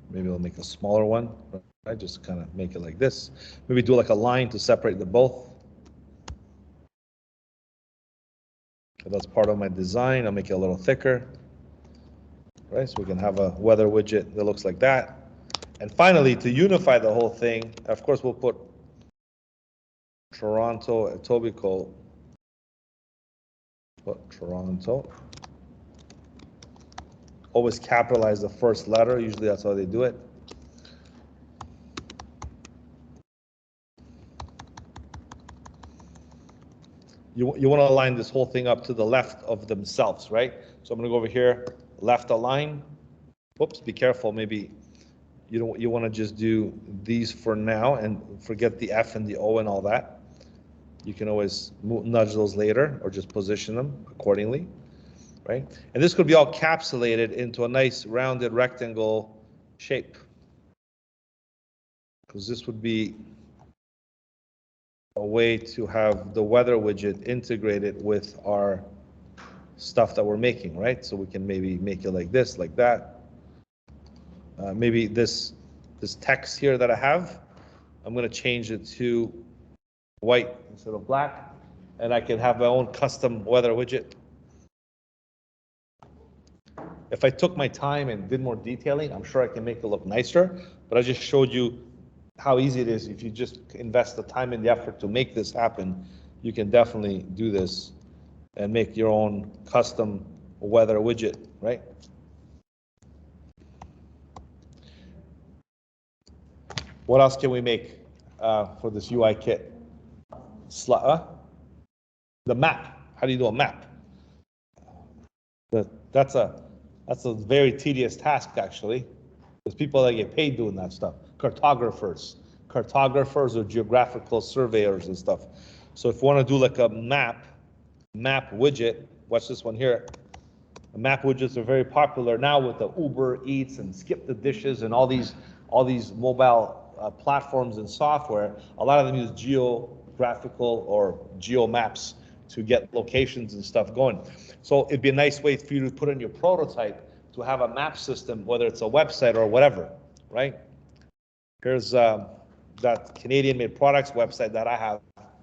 Maybe we'll make a smaller one, right? Just kind of make it like this. Maybe do like a line to separate the both. So that's part of my design. I'll make it a little thicker, right? So we can have a weather widget that looks like that. And finally, to unify the whole thing, of course, we'll put Toronto, Etobicoke, put Toronto. Always capitalize the first letter. Usually that's how they do it. You want to align this whole thing up to the left of themselves, right? So I'm going to go over here, left align. Whoops, be careful. Maybe you want to just do these for now and forget the F and the O and all that. You can always nudge those later or just position them accordingly, right? And this could be all capsulated into a nice rounded rectangle shape, because this would be a way to have the weather widget integrated with our stuff that we're making, right? So we can maybe make it like this, like that. Maybe this text here that I have, I'm going to change it to white instead of black, and I can have my own custom weather widget. If I took my time and did more detailing, I'm sure I can make it look nicer, but I just showed you how easy it is. If you just invest the time and the effort to make this happen, you can definitely do this and make your own custom weather widget, right? What else can we make for this UI kit? The map. How do you do a map? That's a very tedious task, actually. There's people that get paid doing that stuff. Cartographers or geographical surveyors and stuff. So if you want to do like a map widget, watch this one here. Map widgets are very popular now with the Uber Eats and Skip the Dishes and all these mobile platforms and software. A lot of them use geographical or geo maps to get locations and stuff going. So it'd be a nice way for you to put in your prototype to have a map system, whether it's a website or whatever, right? Here's that Canadian-made products website that I have.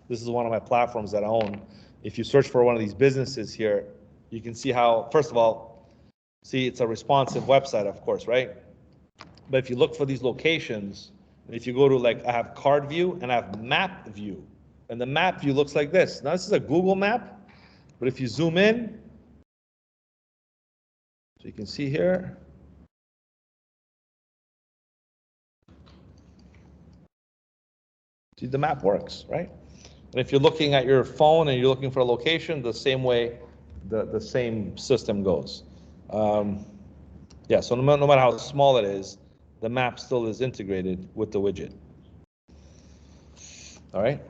This is one of my platforms that I own. If you search for one of these businesses here, you can see how, first of all, see it's a responsive website, of course, right? But if you look for these locations, if you go to like, I have card view and I have map view, and the map view looks like this. Now this is a Google map, but if you zoom in, so you can see here, see the map works, right? And if you're looking at your phone and you're looking for a location, the same way the same system goes. Yeah, so no matter how small it is, the map still is integrated with the widget. All right.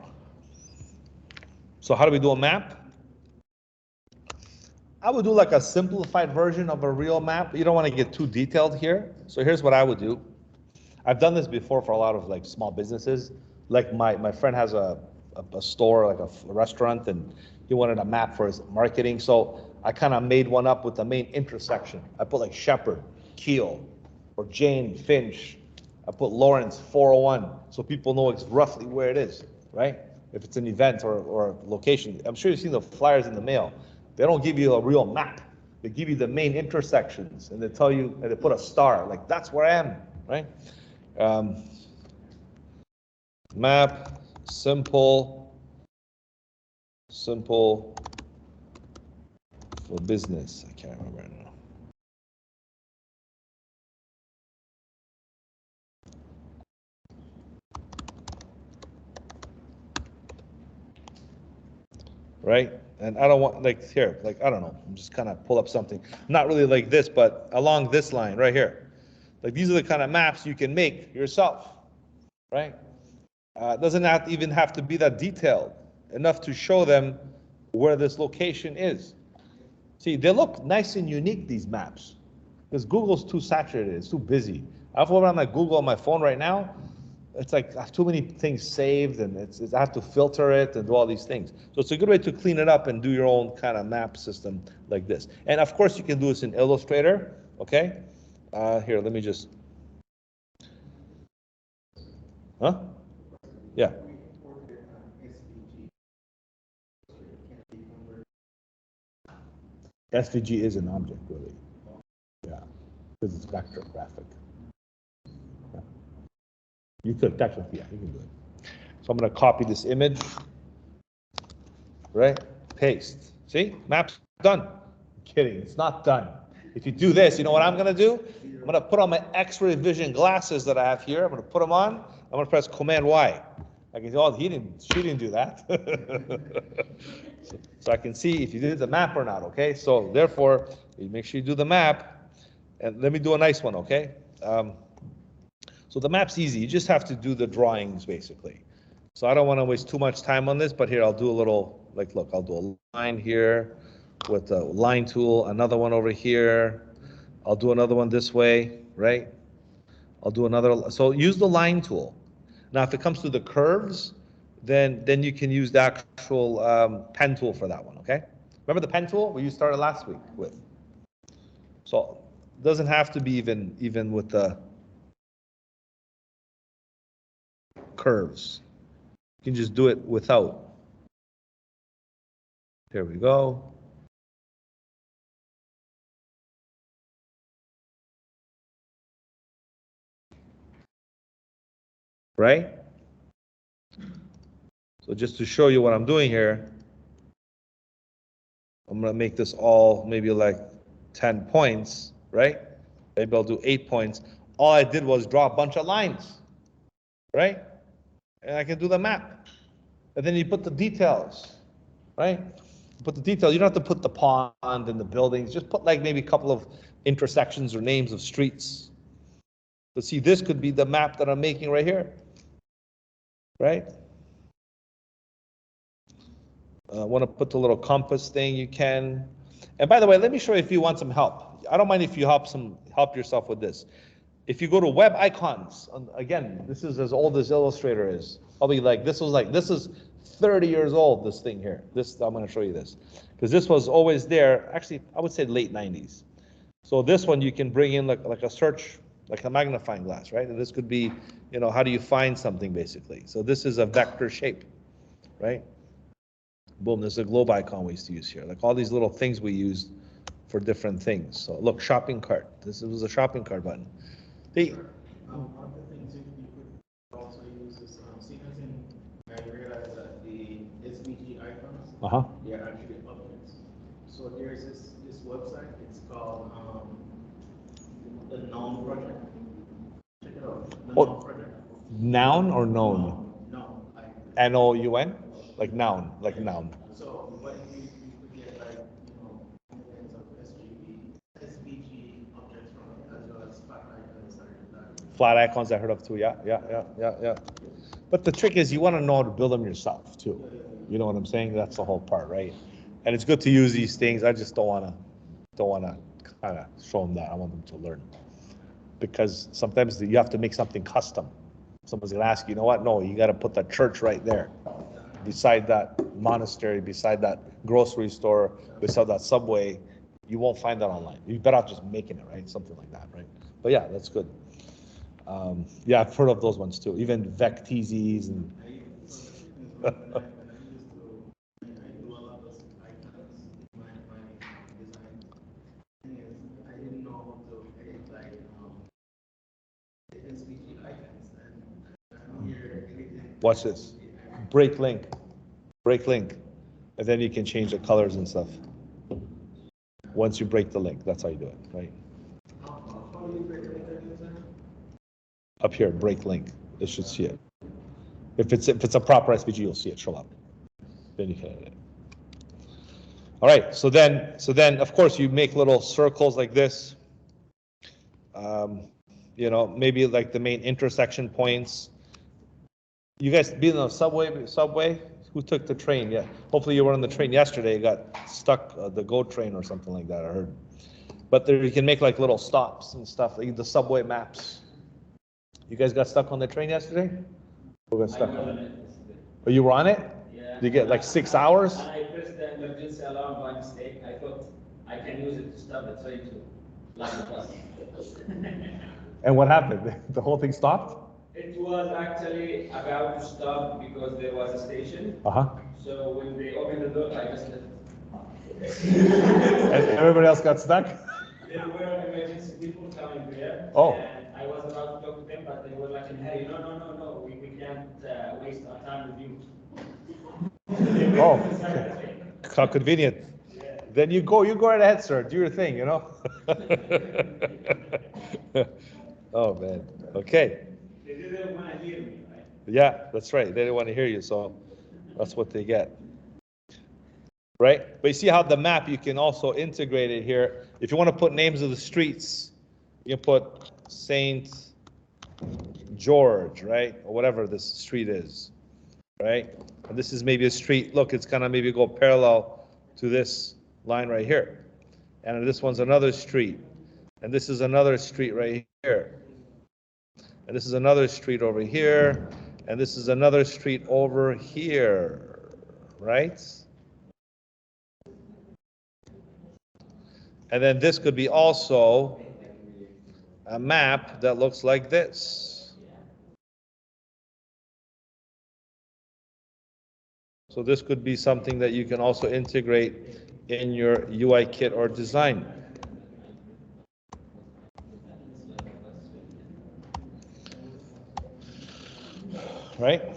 So how do we do a map? I would do like a simplified version of a real map. You don't want to get too detailed here. So here's what I would do. I've done this before for a lot of like small businesses. Like my friend has a store, like a restaurant, and he wanted a map for his marketing. So I kind of made one up with the main intersection. I put like Shepherd, Keel, or Jane, Finch. I put Lawrence, 401, so people know it's roughly where it is, right? If it's an event or a location. I'm sure you've seen the flyers in the mail. They don't give you a real map. They give you the main intersections, and they tell you, and they put a star, like that's where I am, right? Map, simple for business. I can't remember right now. Right? And I don't want, like here, like, I don't know, I'm just kind of pull up something. Not really like this, but along this line right here. Like these are the kind of maps you can make yourself, right? It doesn't even have to be that detailed, enough to show them where this location is. See, they look nice and unique, these maps, because Google's too saturated, it's too busy. I have on my Google on my phone right now, it's like I have too many things saved, and I have to filter it and do all these things. So it's a good way to clean it up and do your own kind of map system like this. And of course, you can do this in Illustrator, okay? Here, let me just, huh? Yeah. SVG is an object, really. Yeah, because it's vector graphic. Yeah. You could technically, yeah, you can do it. So I'm going to copy this image, right? Paste. See, map's done. I'm kidding, it's not done. If you do this, you know what I'm going to do? I'm going to put on my X-ray vision glasses that I have here. I'm going to put them on. I'm going to press Command Y. I can say, oh, she didn't do that. So I can see if you did the map or not, okay? So therefore, you make sure you do the map. And let me do a nice one, okay? So the map's easy. You just have to do the drawings, basically. So I don't want to waste too much time on this, but here I'll do a little, like, look, I'll do a line here with the line tool, another one over here. I'll do another one this way, right? I'll do another, so use the line tool. Now, if it comes to the curves, then you can use the actual pen tool for that one, okay? Remember the pen tool we started last week with? So it doesn't have to be even with the curves. You can just do it without. Here we go. Right? So just to show you what I'm doing here, I'm gonna make this all maybe like 10 points, right? Maybe I'll do 8 points. All I did was draw a bunch of lines, right? And I can do the map. And then you put the details, right? You put the details. You don't have to put the pond and the buildings. Just put like maybe a couple of intersections or names of streets. But see, this could be the map that I'm making right here, right? Want to put the little compass thing, you can. And by the way, let me show you if you want some help. I don't mind if you help yourself with this. If you go to web icons, again, this is as old as Illustrator is. Probably like this is 30 years old, this thing here. I'm going to show you this. Because this was always there, actually, I would say late 90s. So this one you can bring in like a search, like a magnifying glass, right? And this could be, how do you find something basically? So this is a vector shape, right? Boom, there's a globe icon we used to use here. Like all these little things we used for different things. So look, shopping cart. This was a shopping cart button. One of the things you could also use is, I realized that the SVG icons, they're actually objects. So there's this website, it's called the Noun Project. Check it out. The Noun Project. Noun or known? No. N-O-U-N? Like noun, like noun. So what you could get like, millions of SVG objects from it, as well as flat icons that. Flat icons I heard of too, yeah. But the trick is you want to know how to build them yourself too. You know what I'm saying? That's the whole part, right? And it's good to use these things. I just don't wanna kind of show them that. I want them to learn. Because sometimes you have to make something custom. Someone's gonna ask you, you know what? No, you gotta put that church right there, beside that monastery, beside that grocery store, beside that subway. You won't find that online. You better off just making it, right? Something like that, right? But yeah, that's good. Yeah, I've heard of those ones too. Even vecteezes and. Watch this. Break link. Break link. And then you can change the colors and stuff. Once you break the link, that's how you do it, right? Up here, break link. It should see it. If it's a proper SVG, you'll see it show up. Then you can edit it. All right, so then of course you make little circles like this. You know, maybe like the main intersection points. You guys been on the subway? Who took the train? Yeah. Hopefully you were on the train yesterday, got stuck, the GO train or something like that, I heard. But there you can make like little stops and stuff, like the subway maps. You guys got stuck on the train yesterday? Who got stuck on it? Oh, you were on it? Yeah. Did you get like 6 hours? And I pressed the emergency alarm by mistake. I thought I can use it to stop the train to like the bus. And what happened? The whole thing stopped? It was actually about to stop because there was a station. Uh-huh. So when they opened the door, I just left. And everybody else got stuck? There were emergency people coming there. Oh. And I was about to talk to them, but they were like, hey, no, we can't waste our time with you. Oh, how convenient. Yeah. Then you go right ahead, sir. Do your thing, you know? Oh, man. Okay. They didn't want to hear me, right? Yeah, that's right. They didn't want to hear you, so that's what they get. Right? But you see how the map, you can also integrate it here. If you want to put names of the streets, you can put St. George, right? Or whatever this street is, right? And this is maybe a street. Look, it's kind of maybe go parallel to this line right here. And this one's another street. And this is another street right here. And this is another street over here. And this is another street over here, right? And then this could be also a map that looks like this. So this could be something that you can also integrate in your UI kit or design. Right?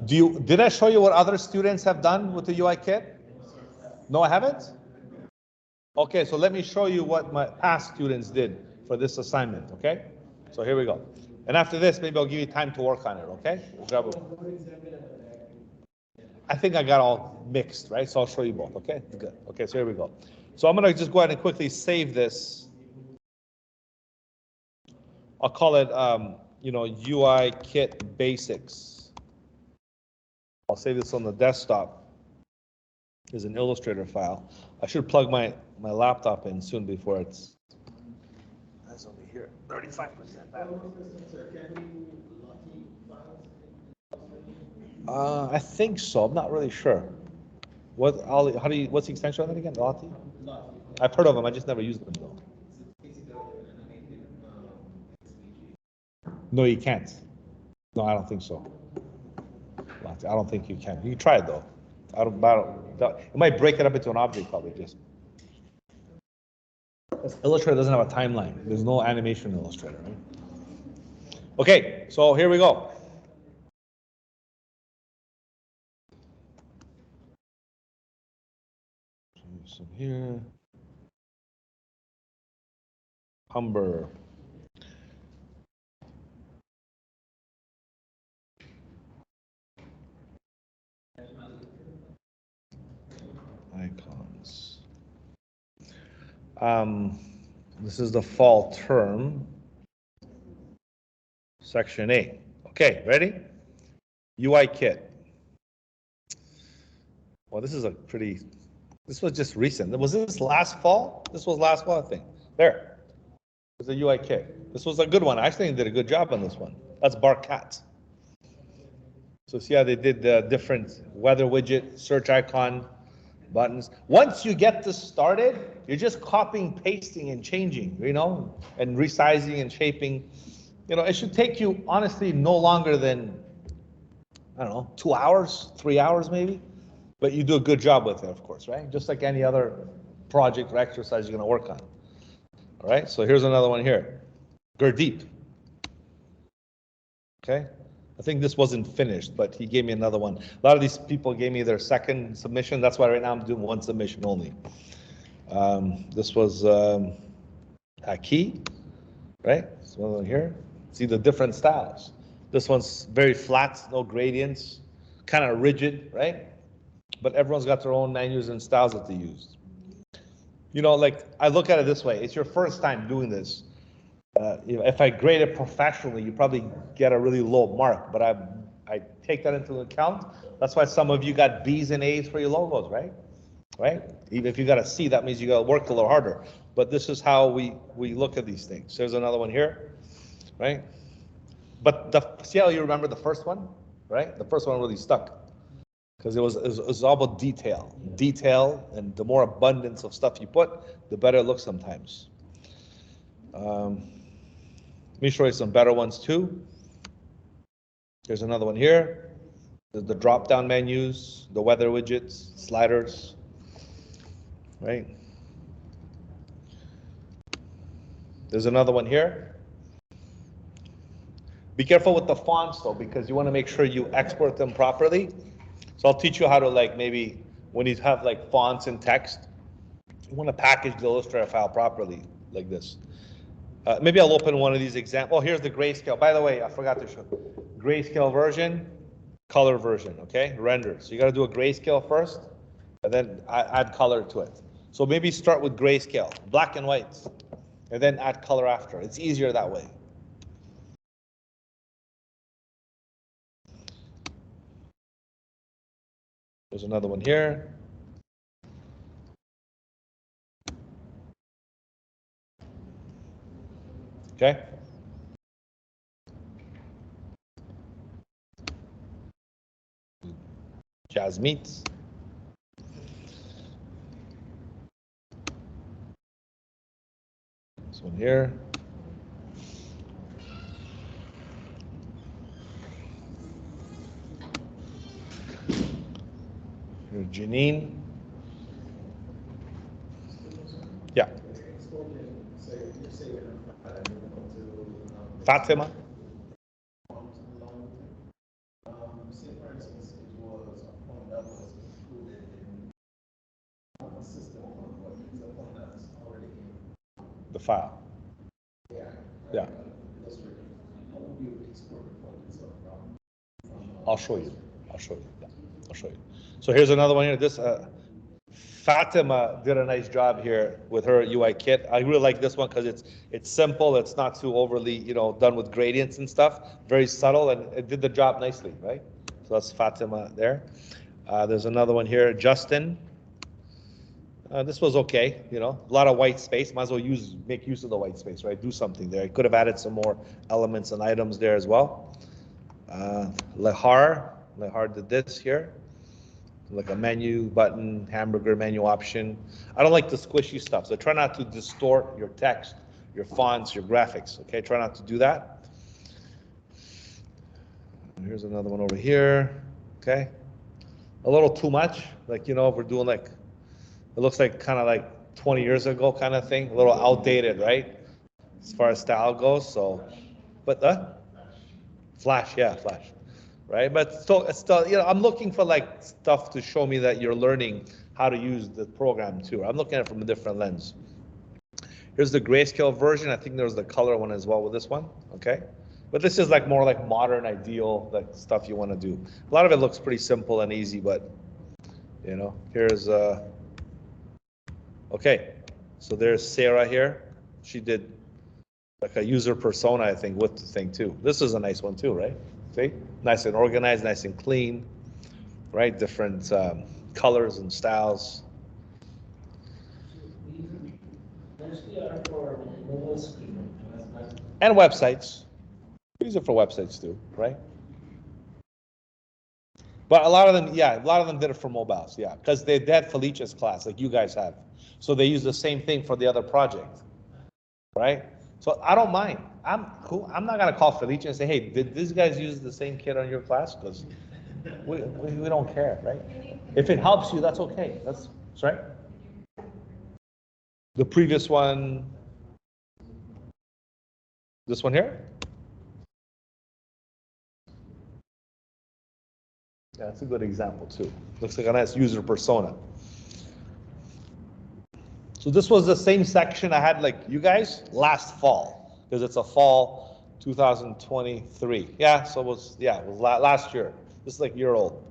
Did I show you what other students have done with the UI kit? No, I haven't? Okay, so let me show you what my past students did for this assignment, okay? So here we go. And after this, maybe I'll give you time to work on it, okay? We'll grab it. I think I got all mixed, right? So I'll show you both, okay? Good. Okay, so here we go. So I'm gonna just go ahead and quickly save this. I'll call it, UI kit basics. I'll save this on the desktop. Is an Illustrator file. I should plug my laptop in soon before it's. That's over here, 35% battery. I think so. I'm not really sure. What's the extension on it again? Lottie? I've heard of them. I just never used them though. No, you can't. No, I don't think so. Lottie, I don't think you can. You can try it though. It might break it up into an object probably just. Illustrator doesn't have a timeline. There's no animation in Illustrator, right? Okay, so here we go. So here, Humber. Icons. This is the fall term, section A. Okay, ready? UI kit. Well, this is a pretty, this was just recent. Was this last fall? This was last fall, I think. There. It's a UI kit. This was a good one. I actually did a good job on this one. That's Barcat. So see how they did the different weather widget, search icon, buttons. Once you get this started, you're just copying, pasting, and changing, you know, and resizing and shaping. You know, it should take you, honestly, no longer than, I don't know, 2 hours, 3 hours maybe. But you do a good job with it, of course, right? Just like any other project or exercise you're going to work on. All right, so here's another one here. Gurdeep. Okay, I think this wasn't finished, but he gave me another one. A lot of these people gave me their second submission. That's why right now I'm doing one submission only. This was Haki, right? This one here. See the different styles. This one's very flat, no gradients, kind of rigid, right? But everyone's got their own menus and styles that they use. You know, like I look at it this way, it's your first time doing this. You know, if I grade it professionally, you probably get a really low mark, but I take that into account. That's why some of you got B's and A's for your logos, right? Right? Even if you got a C, that means you got to work a little harder. But this is how we look at these things. There's another one here, right? But see how you remember the first one, right? The first one really stuck. Because it was all about detail, and the more abundance of stuff you put, the better it looks sometimes. Let me show you some better ones too. There's another one here. The drop-down menus, the weather widgets, sliders, right? There's another one here. Be careful with the fonts though, because you want to make sure you export them properly. So I'll teach you how to, like, maybe when you have like fonts and text, you want to package the Illustrator file properly like this. Maybe I'll open one of these examples. Oh, here's the grayscale. By the way, I forgot to show grayscale version, color version, okay? Render. So you got to do a grayscale first, and then add color to it. So maybe start with grayscale, black and white, and then add color after. It's easier that way. There's another one here. Okay. Jazz meats. This one here. Here's Janine. Yeah. Fatima. Say for instance, it was a point that was included in a system, but it's a point that's already in The file. yeah. Yeah. Illustrator. I won't be able to export the point itself from I'll show you. I'll show you. Yeah. I'll show you. So here's another one here. This Fatima did a nice job here with her UI kit. I really like this one because it's simple. It's not too overly, you know, done with gradients and stuff. Very subtle, and it did the job nicely, right? So that's Fatima there. There's another one here, Justin. This was okay, you know, a lot of white space. Might as well make use of the white space, right? Do something there. I could have added some more elements and items there as well. Lehar did this here. Like a menu button, hamburger menu option. I don't like the squishy stuff, so try not to distort your text, your fonts, your graphics, okay? Try not to do that. Here's another one over here, okay? A little too much, like, you know, if we're doing like, it looks like kind of like 20 years ago kind of thing, a little outdated, right? As far as style goes, so, but Flash, yeah, Flash. Right, but still, you know, I'm looking for like stuff to show me that you're learning how to use the program too. I'm looking at it from a different lens. Here's the grayscale version. I think there's the color one as well with this one. Okay, but this is like more like modern, ideal, like stuff you want to do. A lot of it looks pretty simple and easy, but you know, here's okay. So there's Sarah here. She did like a user persona, I think, with the thing too. This is a nice one too, right? See, nice and organized, nice and clean, right? Different colors and styles. Mostly are for mobile screen. And websites. Use it for websites too, right? But a lot of them, yeah, a lot of them did it for mobiles, yeah, because they had Felicia's class, like you guys have. So they use the same thing for the other project, right? So I don't mind. I'm cool. I'm not gonna call Felicia and say, hey, did these guys use the same kid on your class? Because we don't care, right? If it helps you, that's okay. That's right. The previous one, this one here? Yeah, that's a good example too. Looks like a nice user persona. So this was the same section I had like you guys last fall, because it's a fall 2023. Yeah, so it was last year. This is like a year old.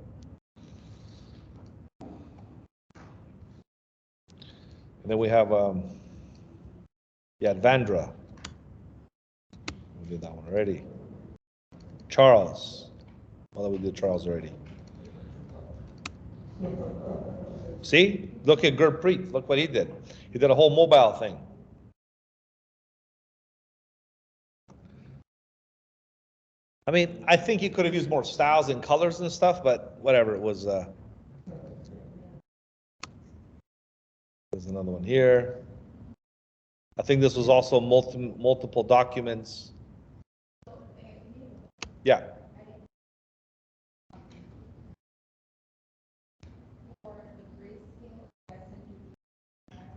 And then we have Vandra. We did that one already. Charles. Well, we did Charles already. See? Look at Gurpreet. Look what he did. He did a whole mobile thing. I mean, I think he could have used more styles and colors and stuff, but whatever, it was. There's another one here. I think this was also multiple documents. Yeah.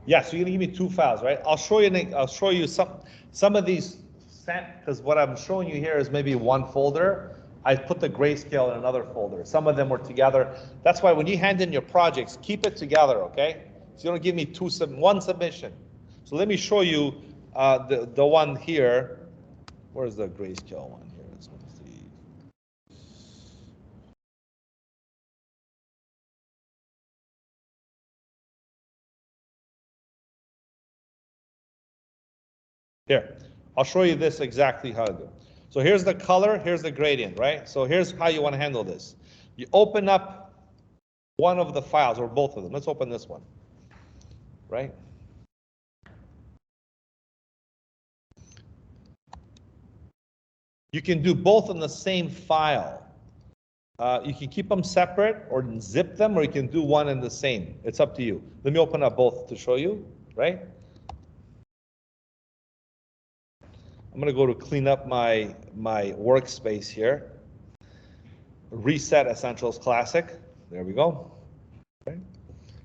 Yeah, so you're gonna give me two files, right? I'll show you some of these, because what I'm showing you here is maybe one folder. I put the grayscale in another folder. Some of them were together. That's why when you hand in your projects, keep it together, okay? So you don't give me one submission. So let me show you the one here. Where's the grayscale one here? Let's see. Here, I'll show you this exactly how to do. So here's the color, here's the gradient, right? So here's how you want to handle this. You open up one of the files, or both of them. Let's open this one, right? You can do both in the same file. You can keep them separate or zip them, or you can do one in the same. It's up to you. Let me open up both to show you, right? I'm gonna go to clean up my workspace here. Reset Essentials Classic. There we go. Okay.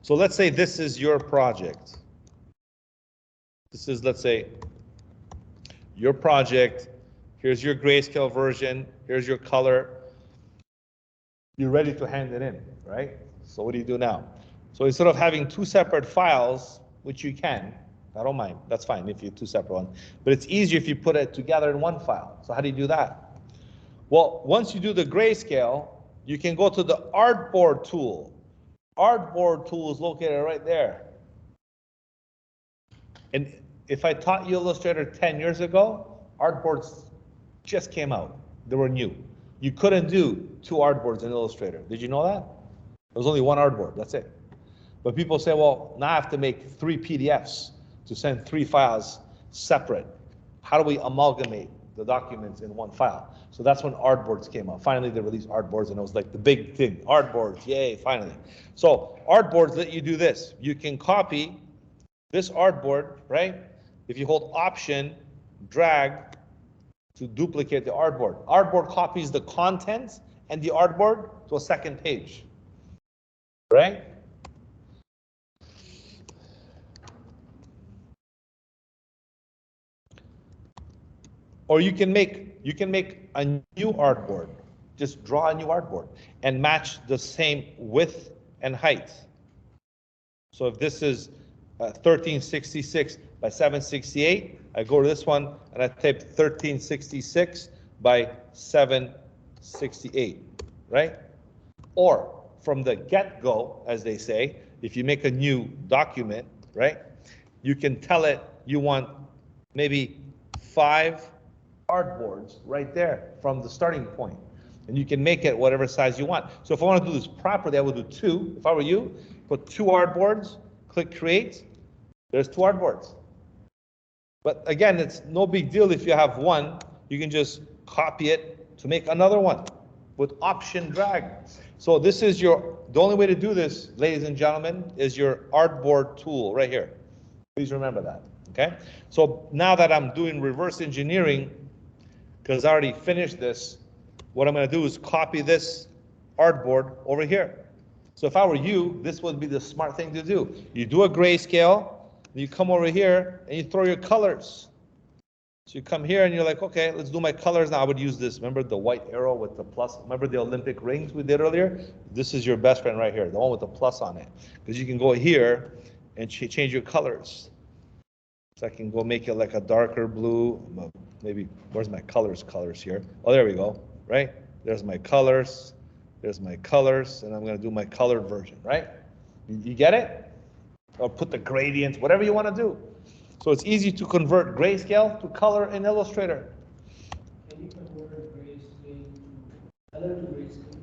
So let's say this is your project. This is, let's say, your project. Here's your grayscale version. Here's your color. You're ready to hand it in, right? So what do you do now? So instead of having two separate files, which you can, I don't mind, that's fine if you two separate ones, but it's easier if you put it together in one file. So how do you do that? Well, once you do the grayscale, you can go to the artboard tool. Artboard tool is located right there. And if I taught you Illustrator 10 years ago, artboards just came out. They were new. You couldn't do two artboards in Illustrator. Did you know that? There was only one artboard, that's it. But people say, well, now I have to make 3 PDFs to send 3 files separate. How do we amalgamate the documents in one file? So that's when artboards came out. Finally, they released artboards, and it was like the big thing. Artboards, yay, finally. So artboards let you do this. You can copy this artboard, right? If you hold Option, drag to duplicate the artboard. Artboard copies the contents and the artboard to a second page, right? Or you can make a new artboard. Just draw a new artboard and match the same width and height. So if this is 1366 by 768, I go to this one and I type 1366 by 768, right? Or from the get-go, as they say, if you make a new document, right, you can tell it you want maybe 5 artboards right there from the starting point. And you can make it whatever size you want. So if I want to do this properly, I would do 2. If I were you, put 2 artboards, click create. There's 2 artboards. But again, it's no big deal if you have 1. You can just copy it to make another one with option drag. So this is the only way to do this, ladies and gentlemen, is your artboard tool right here. Please remember that, okay? So now that I'm doing reverse engineering, because I already finished this, what I'm going to do is copy this artboard over here. So if I were you, this would be the smart thing to do. You do a grayscale, you come over here, and you throw your colors. So you come here and you're like, okay, let's do my colors now. I would use this. Remember the white arrow with the plus? Remember the Olympic rings we did earlier? This is your best friend right here, the one with the plus on it. Because you can go here and change your colors. So I can go make it like a darker blue. Maybe, where's my colors here? Oh, there we go, right? There's my colors. There's my colors. And I'm going to do my colored version, right? You get it? Or put the gradients, whatever you want to do. So it's easy to convert grayscale to color in Illustrator. Can you convert grayscale to color to grayscale?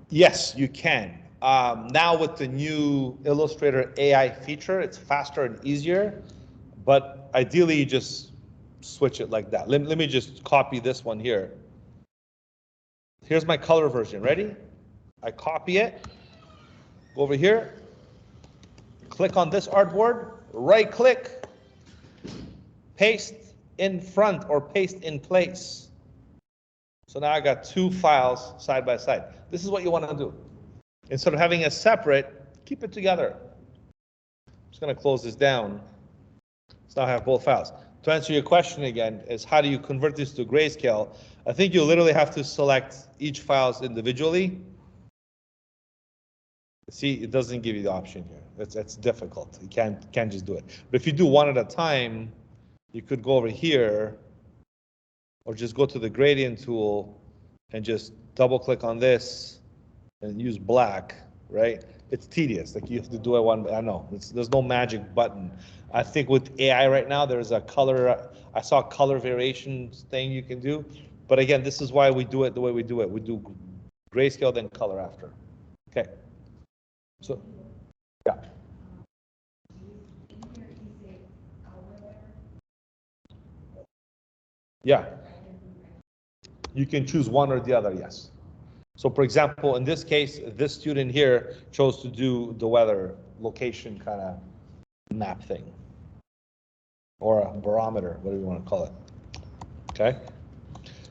Yes, you can. Now with the new Illustrator AI feature, it's faster and easier, but ideally you just switch it like that. Let me just copy this one here. Here's my color version. Ready? I copy it, go over here, click on this artboard, right click, paste in front or paste in place. So now I got 2 files side by side. This is what you want to do. Instead of having it separate, keep it together. I'm just going to close this down. So now I have both files. To answer your question again, is how do you convert this to grayscale? I think you literally have to select each files individually. See, it doesn't give you the option here. It's difficult. You can't just do it. But if you do one at a time, you could go over here or just go to the gradient tool and just double click on this and use black, right? It's tedious. Like you have to do it one. I know there's no magic button. I think with AI right now, there's a color. I saw a color variations thing you can do. But again, this is why we do it the way we do it. We do grayscale, then color after. Okay. So, yeah. Yeah. You can choose one or the other, yes. So for example, in this case, this student here chose to do the weather location kind of map thing. Or a barometer, whatever you want to call it. Okay?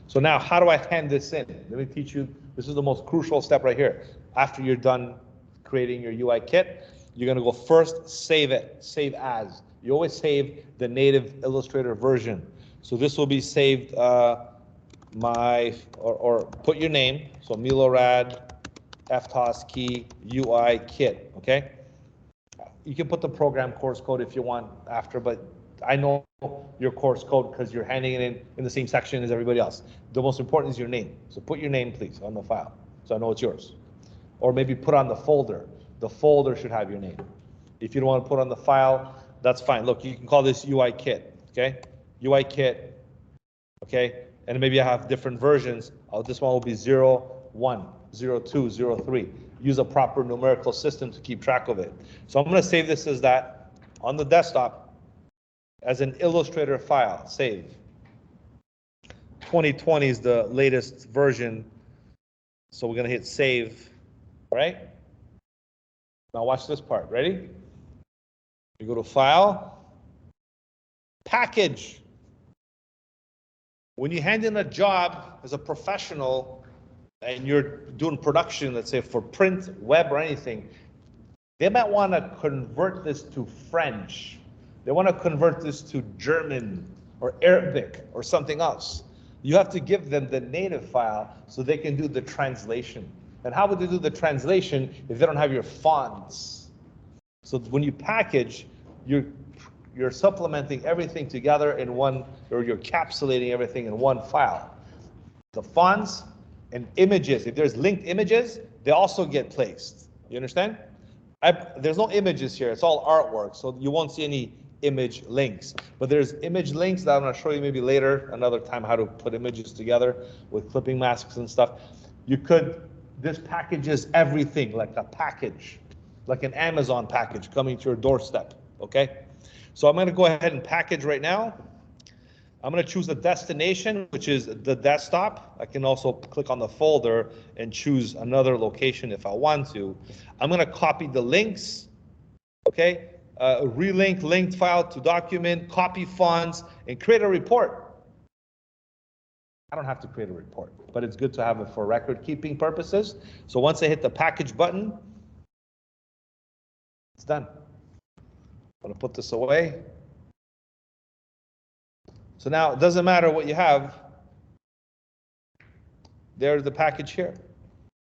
So now, how do I hand this in? Let me teach you. This is the most crucial step right here. After you're done creating your UI kit, you're going to go first, save it, save as. You always save the native Illustrator version. So this will be saved, or put your name. So Milorad, FTOS key, UI kit, okay? You can put the program course code if you want after, but I know your course code because you're handing it in the same section as everybody else. The most important is your name. So put your name, please, on the file, so I know it's yours. Or maybe put on the folder. The folder should have your name. If you don't want to put on the file, that's fine. Look, you can call this UI kit, okay? UI kit, okay? And maybe I have different versions. This one will be 01, 02, 03. Use a proper numerical system to keep track of it. So I'm going to save this as that on the desktop as an Illustrator file, save. 2020 is the latest version. So we're going to hit save, right? Now watch this part, ready? You go to File, Package. When you hand in a job as a professional and you're doing production, let's say for print, web, or anything, they might want to convert this to French. They want to convert this to German or Arabic or something else. You have to give them the native file so they can do the translation. And how would they do the translation if they don't have your fonts? So when you package, you're supplementing everything together in one, or you're encapsulating everything in one file. The fonts and images, if there's linked images, they also get placed. You understand? There's no images here, it's all artwork, so you won't see any image links. But there's image links that I'm going to show you maybe later, another time, how to put images together with clipping masks and stuff. You could, this packages everything, like a package, like an Amazon package coming to your doorstep, okay? So I'm going to go ahead and package right now. I'm going to choose a destination, which is the desktop. I can also click on the folder and choose another location if I want to. I'm going to copy the links, okay? Relink linked file to document, copy fonts, and create a report. I don't have to create a report, but it's good to have it for record keeping purposes. So once I hit the package button, it's done. I'm going to put this away. So now it doesn't matter what you have. There's the package here,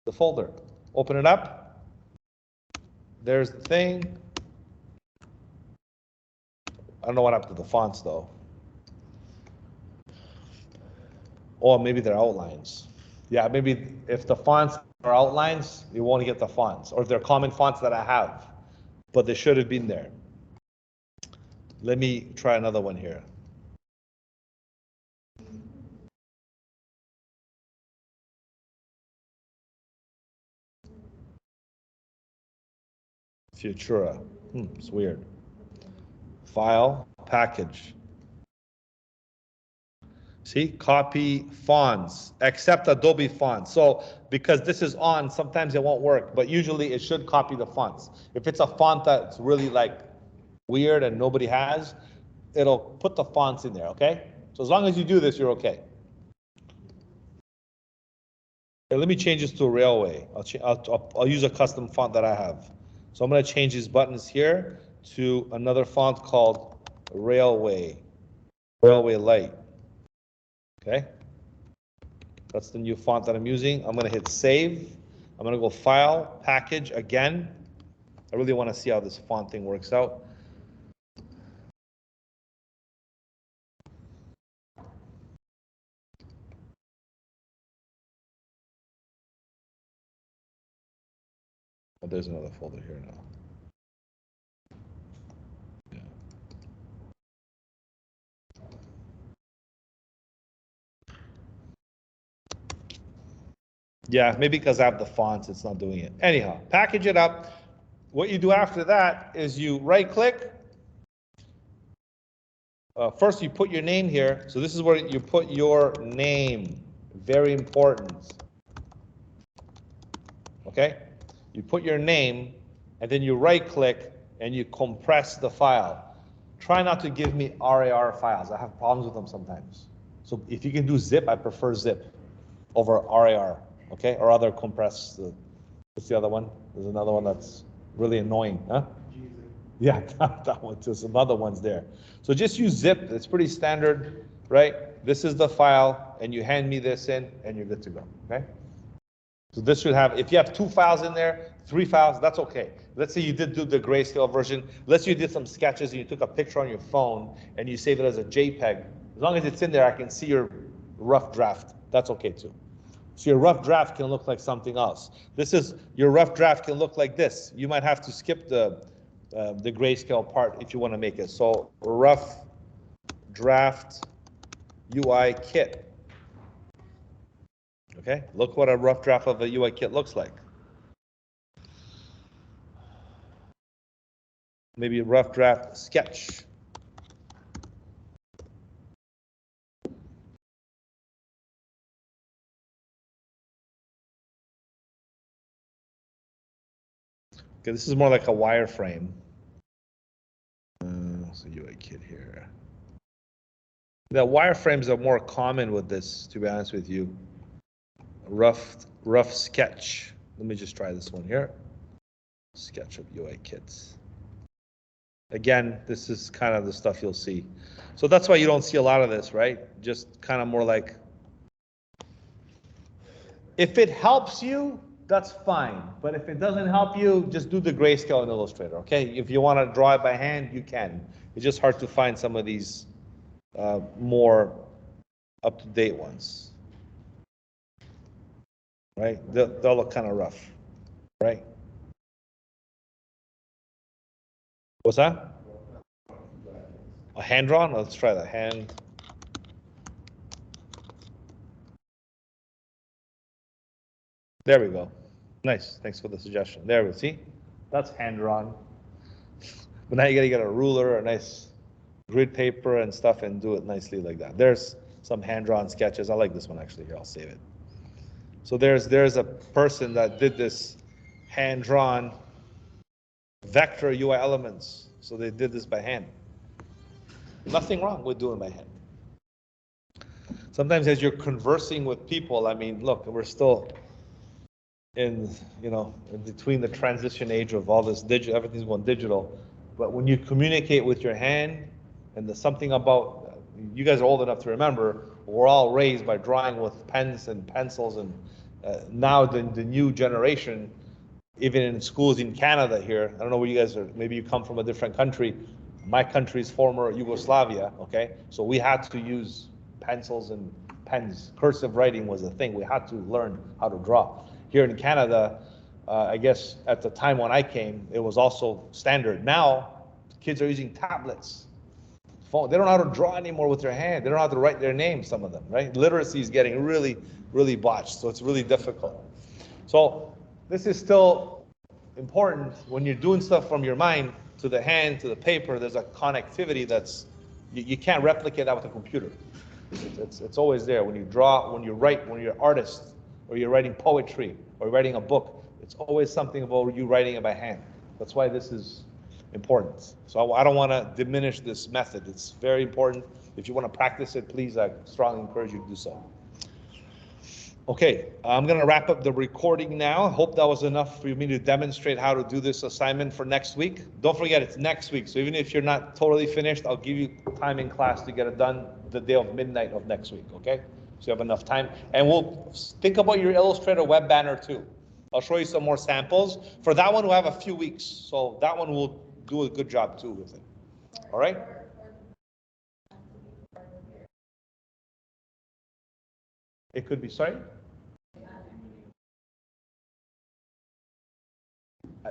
the folder. Open it up. There's the thing. I don't know what happened to the fonts though. Or maybe they're outlines. Yeah, maybe if the fonts are outlines, you won't get the fonts. Or if they're common fonts that I have, but they should have been there. Let me try another one here. Futura. It's weird. File, package. See, copy fonts, except Adobe fonts. So because this is on, sometimes it won't work, but usually it should copy the fonts. If it's a font that's really like weird and nobody has, it'll put the fonts in there, okay? So as long as you do this, you're okay. Okay, let me change this to Railway. I'll use a custom font that I have. So I'm going to change these buttons here to another font called Railway Light. Okay, that's the new font that I'm using. I'm going to hit save. I'm going to go file, package again. I really want to see how this font thing works out. Oh, there's another folder here now. Yeah, maybe because I have the fonts, it's not doing it. Anyhow, package it up. What you do after that is you right click. First, you put your name here. So this is where you put your name. Very important. Okay? You put your name, and then you right click, and you compress the file. Try not to give me RAR files. I have problems with them sometimes. So if you can do zip, I prefer zip over RAR. Okay? Or other compressed. What's the other one? There's another one that's really annoying. Huh? Yeah, that one too. Some other ones there. So just use zip. It's pretty standard, right? This is the file, and you hand me this in, and you're good to go. Okay? So this should have, if you have 2 files in there, 3 files, that's okay. Let's say you did do the grayscale version. Let's say you did some sketches and you took a picture on your phone and you save it as a JPEG. As long as it's in there, I can see your rough draft. That's okay too. So your rough draft can look like something else. Your rough draft can look like this. You might have to skip the grayscale part if you want to make it. So rough draft UI kit. Okay, look what a rough draft of a UI kit looks like. Maybe a rough draft sketch. Okay, this is more like a wireframe. So UI kit here. The wireframes are more common with this, to be honest with you. Rough sketch. Let me just try this one here. Sketch of UI kits. Again, this is kind of the stuff you'll see. So that's why you don't see a lot of this, right? Just kind of more like, if it helps you, that's fine. But if it doesn't help you, just do the grayscale in Illustrator, okay? If you want to draw it by hand, you can. It's just hard to find some of these more up-to-date ones. Right? They'll look kind of rough, right? What's that? A hand drawn? Let's try that. Hand. There we go. Nice. Thanks for the suggestion. There we see. That's hand drawn. But now you gotta get a ruler, a nice grid paper and stuff, and do it nicely like that. There's some hand drawn sketches. I like this one actually. Here, I'll save it. So there's a person that did this hand drawn vector UI elements. So they did this by hand. Nothing wrong with doing by hand. Sometimes as you're conversing with people, I mean, look, we're still in, in between the transition age of all this digital, everything's going digital. But when you communicate with your hand, and there's something about, you guys are old enough to remember, we're all raised by drawing with pens and pencils, and now the new generation, even in schools in Canada here, I don't know where you guys are, maybe you come from a different country. My country's former Yugoslavia, okay? So we had to use pencils and pens. Cursive writing was a thing. We had to learn how to draw. Here in Canada, I guess at the time when I came, it was also standard. Now, kids are using tablets. Phone. They don't know how to draw anymore with their hand. They don't know how to write their name, some of them, right? Literacy is getting really, really botched, so it's really difficult. So this is still important when you're doing stuff from your mind to the hand, to the paper. There's a connectivity that's, you can't replicate that with a computer. It's always there. When you draw, when you write, when you're an artist, or you're writing poetry, or writing a book, it's always something about you writing it by hand. That's why this is important. So I don't want to diminish this method. It's very important. If you want to practice it, please, I strongly encourage you to do so. Okay, I'm going to wrap up the recording now. I hope that was enough for me to demonstrate how to do this assignment for next week. Don't forget, it's next week. So even if you're not totally finished, I'll give you time in class to get it done the day of midnight of next week, okay? So you have enough time. And we'll think about your Illustrator web banner too. I'll show you some more samples. For that one, we'll have a few weeks. So that one will do a good job too with it. All right? It could be, sorry?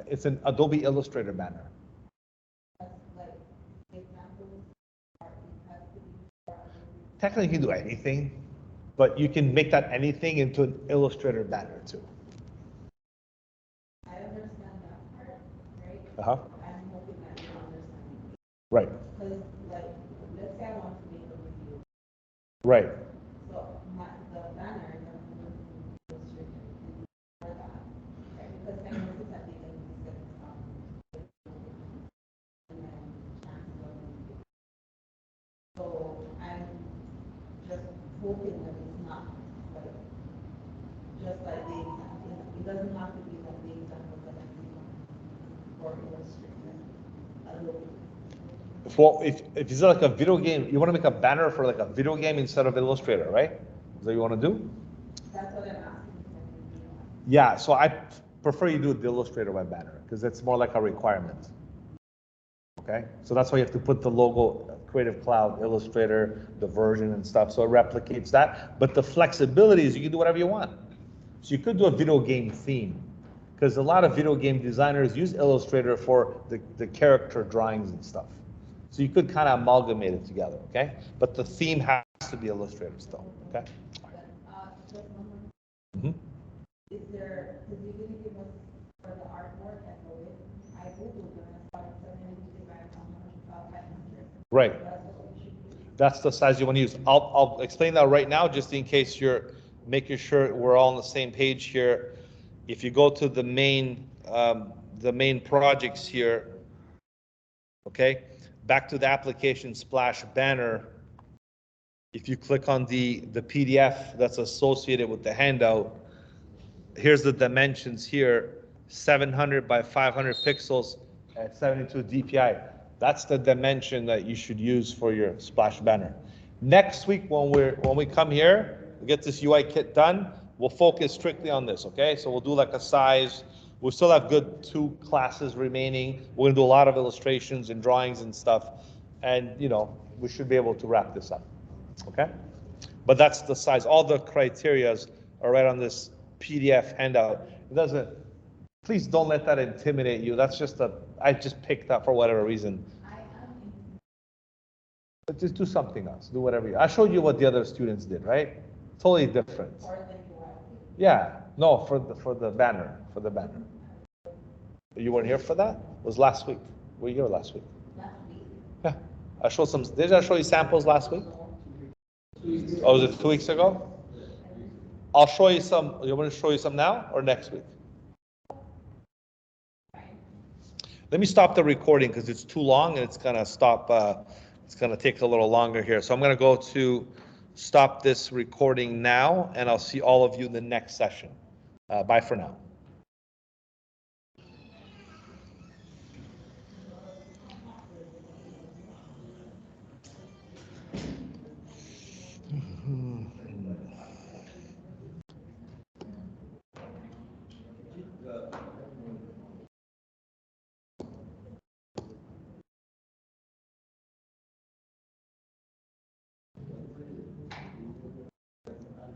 It's an Adobe Illustrator banner. Technically, you can do anything, but you can make that anything into an Illustrator banner too. I understand that part, right? Uh-huh. I'm hoping that you understand. Right. Because, like, let's say I want to make a review. Right. So the banner is going to be illustrated for that, right? Because I noticed that they can set and then cancel. So I'm just hoping that it's not like just like the example. It doesn't have to be like the example that I'm using for illustration. If it's like a video game, you want to make a banner for like a video game instead of Illustrator, right? Is that what you want to do? That's what I'm asking. Yeah, so I prefer you do the Illustrator web banner because it's more like a requirement. Okay, so that's why you have to put the logo, Creative Cloud, Illustrator, the version and stuff, so it replicates that. But the flexibility is you can do whatever you want. So you could do a video game theme because a lot of video game designers use Illustrator for the character drawings and stuff. So you could kind of amalgamate it together, okay? But the theme has to be Illustrator still, okay? Mm-hmm. Is there, because you didn't give us for the artwork and the way I Googled and I saw it's 500. Right. That's the size you want to use. I'll explain that right now, just in case you're making sure we're all on the same page here. If you go to the main projects here, okay, back to the application splash banner. If you click on the PDF that's associated with the handout, here's the dimensions here, 700 by 500 pixels at 72 DPI. That's the dimension that you should use for your splash banner. Next week, when we come here, we get this UI kit done, we'll focus strictly on this, okay? So we'll do like a size. We'll still have good 2 classes remaining. We're gonna do a lot of illustrations and drawings and stuff. And we should be able to wrap this up, okay? But that's the size. All the criterias are right on this PDF handout. It doesn't, please don't let that intimidate you. That's just I just picked that for whatever reason. But just do something else. Do whatever you. I showed you what the other students did, right? Totally different. Yeah. No, for the banner, for the banner. You weren't here for that? It was last week. Were you here last week? Last week. Yeah. I showed some. Did I show you samples last week? Oh, was it 2 weeks ago? I'll show you some. You want me to show you some now or next week? Let me stop the recording because it's too long and it's gonna stop. It's gonna take a little longer here. So I'm gonna go to stop this recording now, and I'll see all of you in the next session. Bye for now.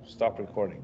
Stop recording.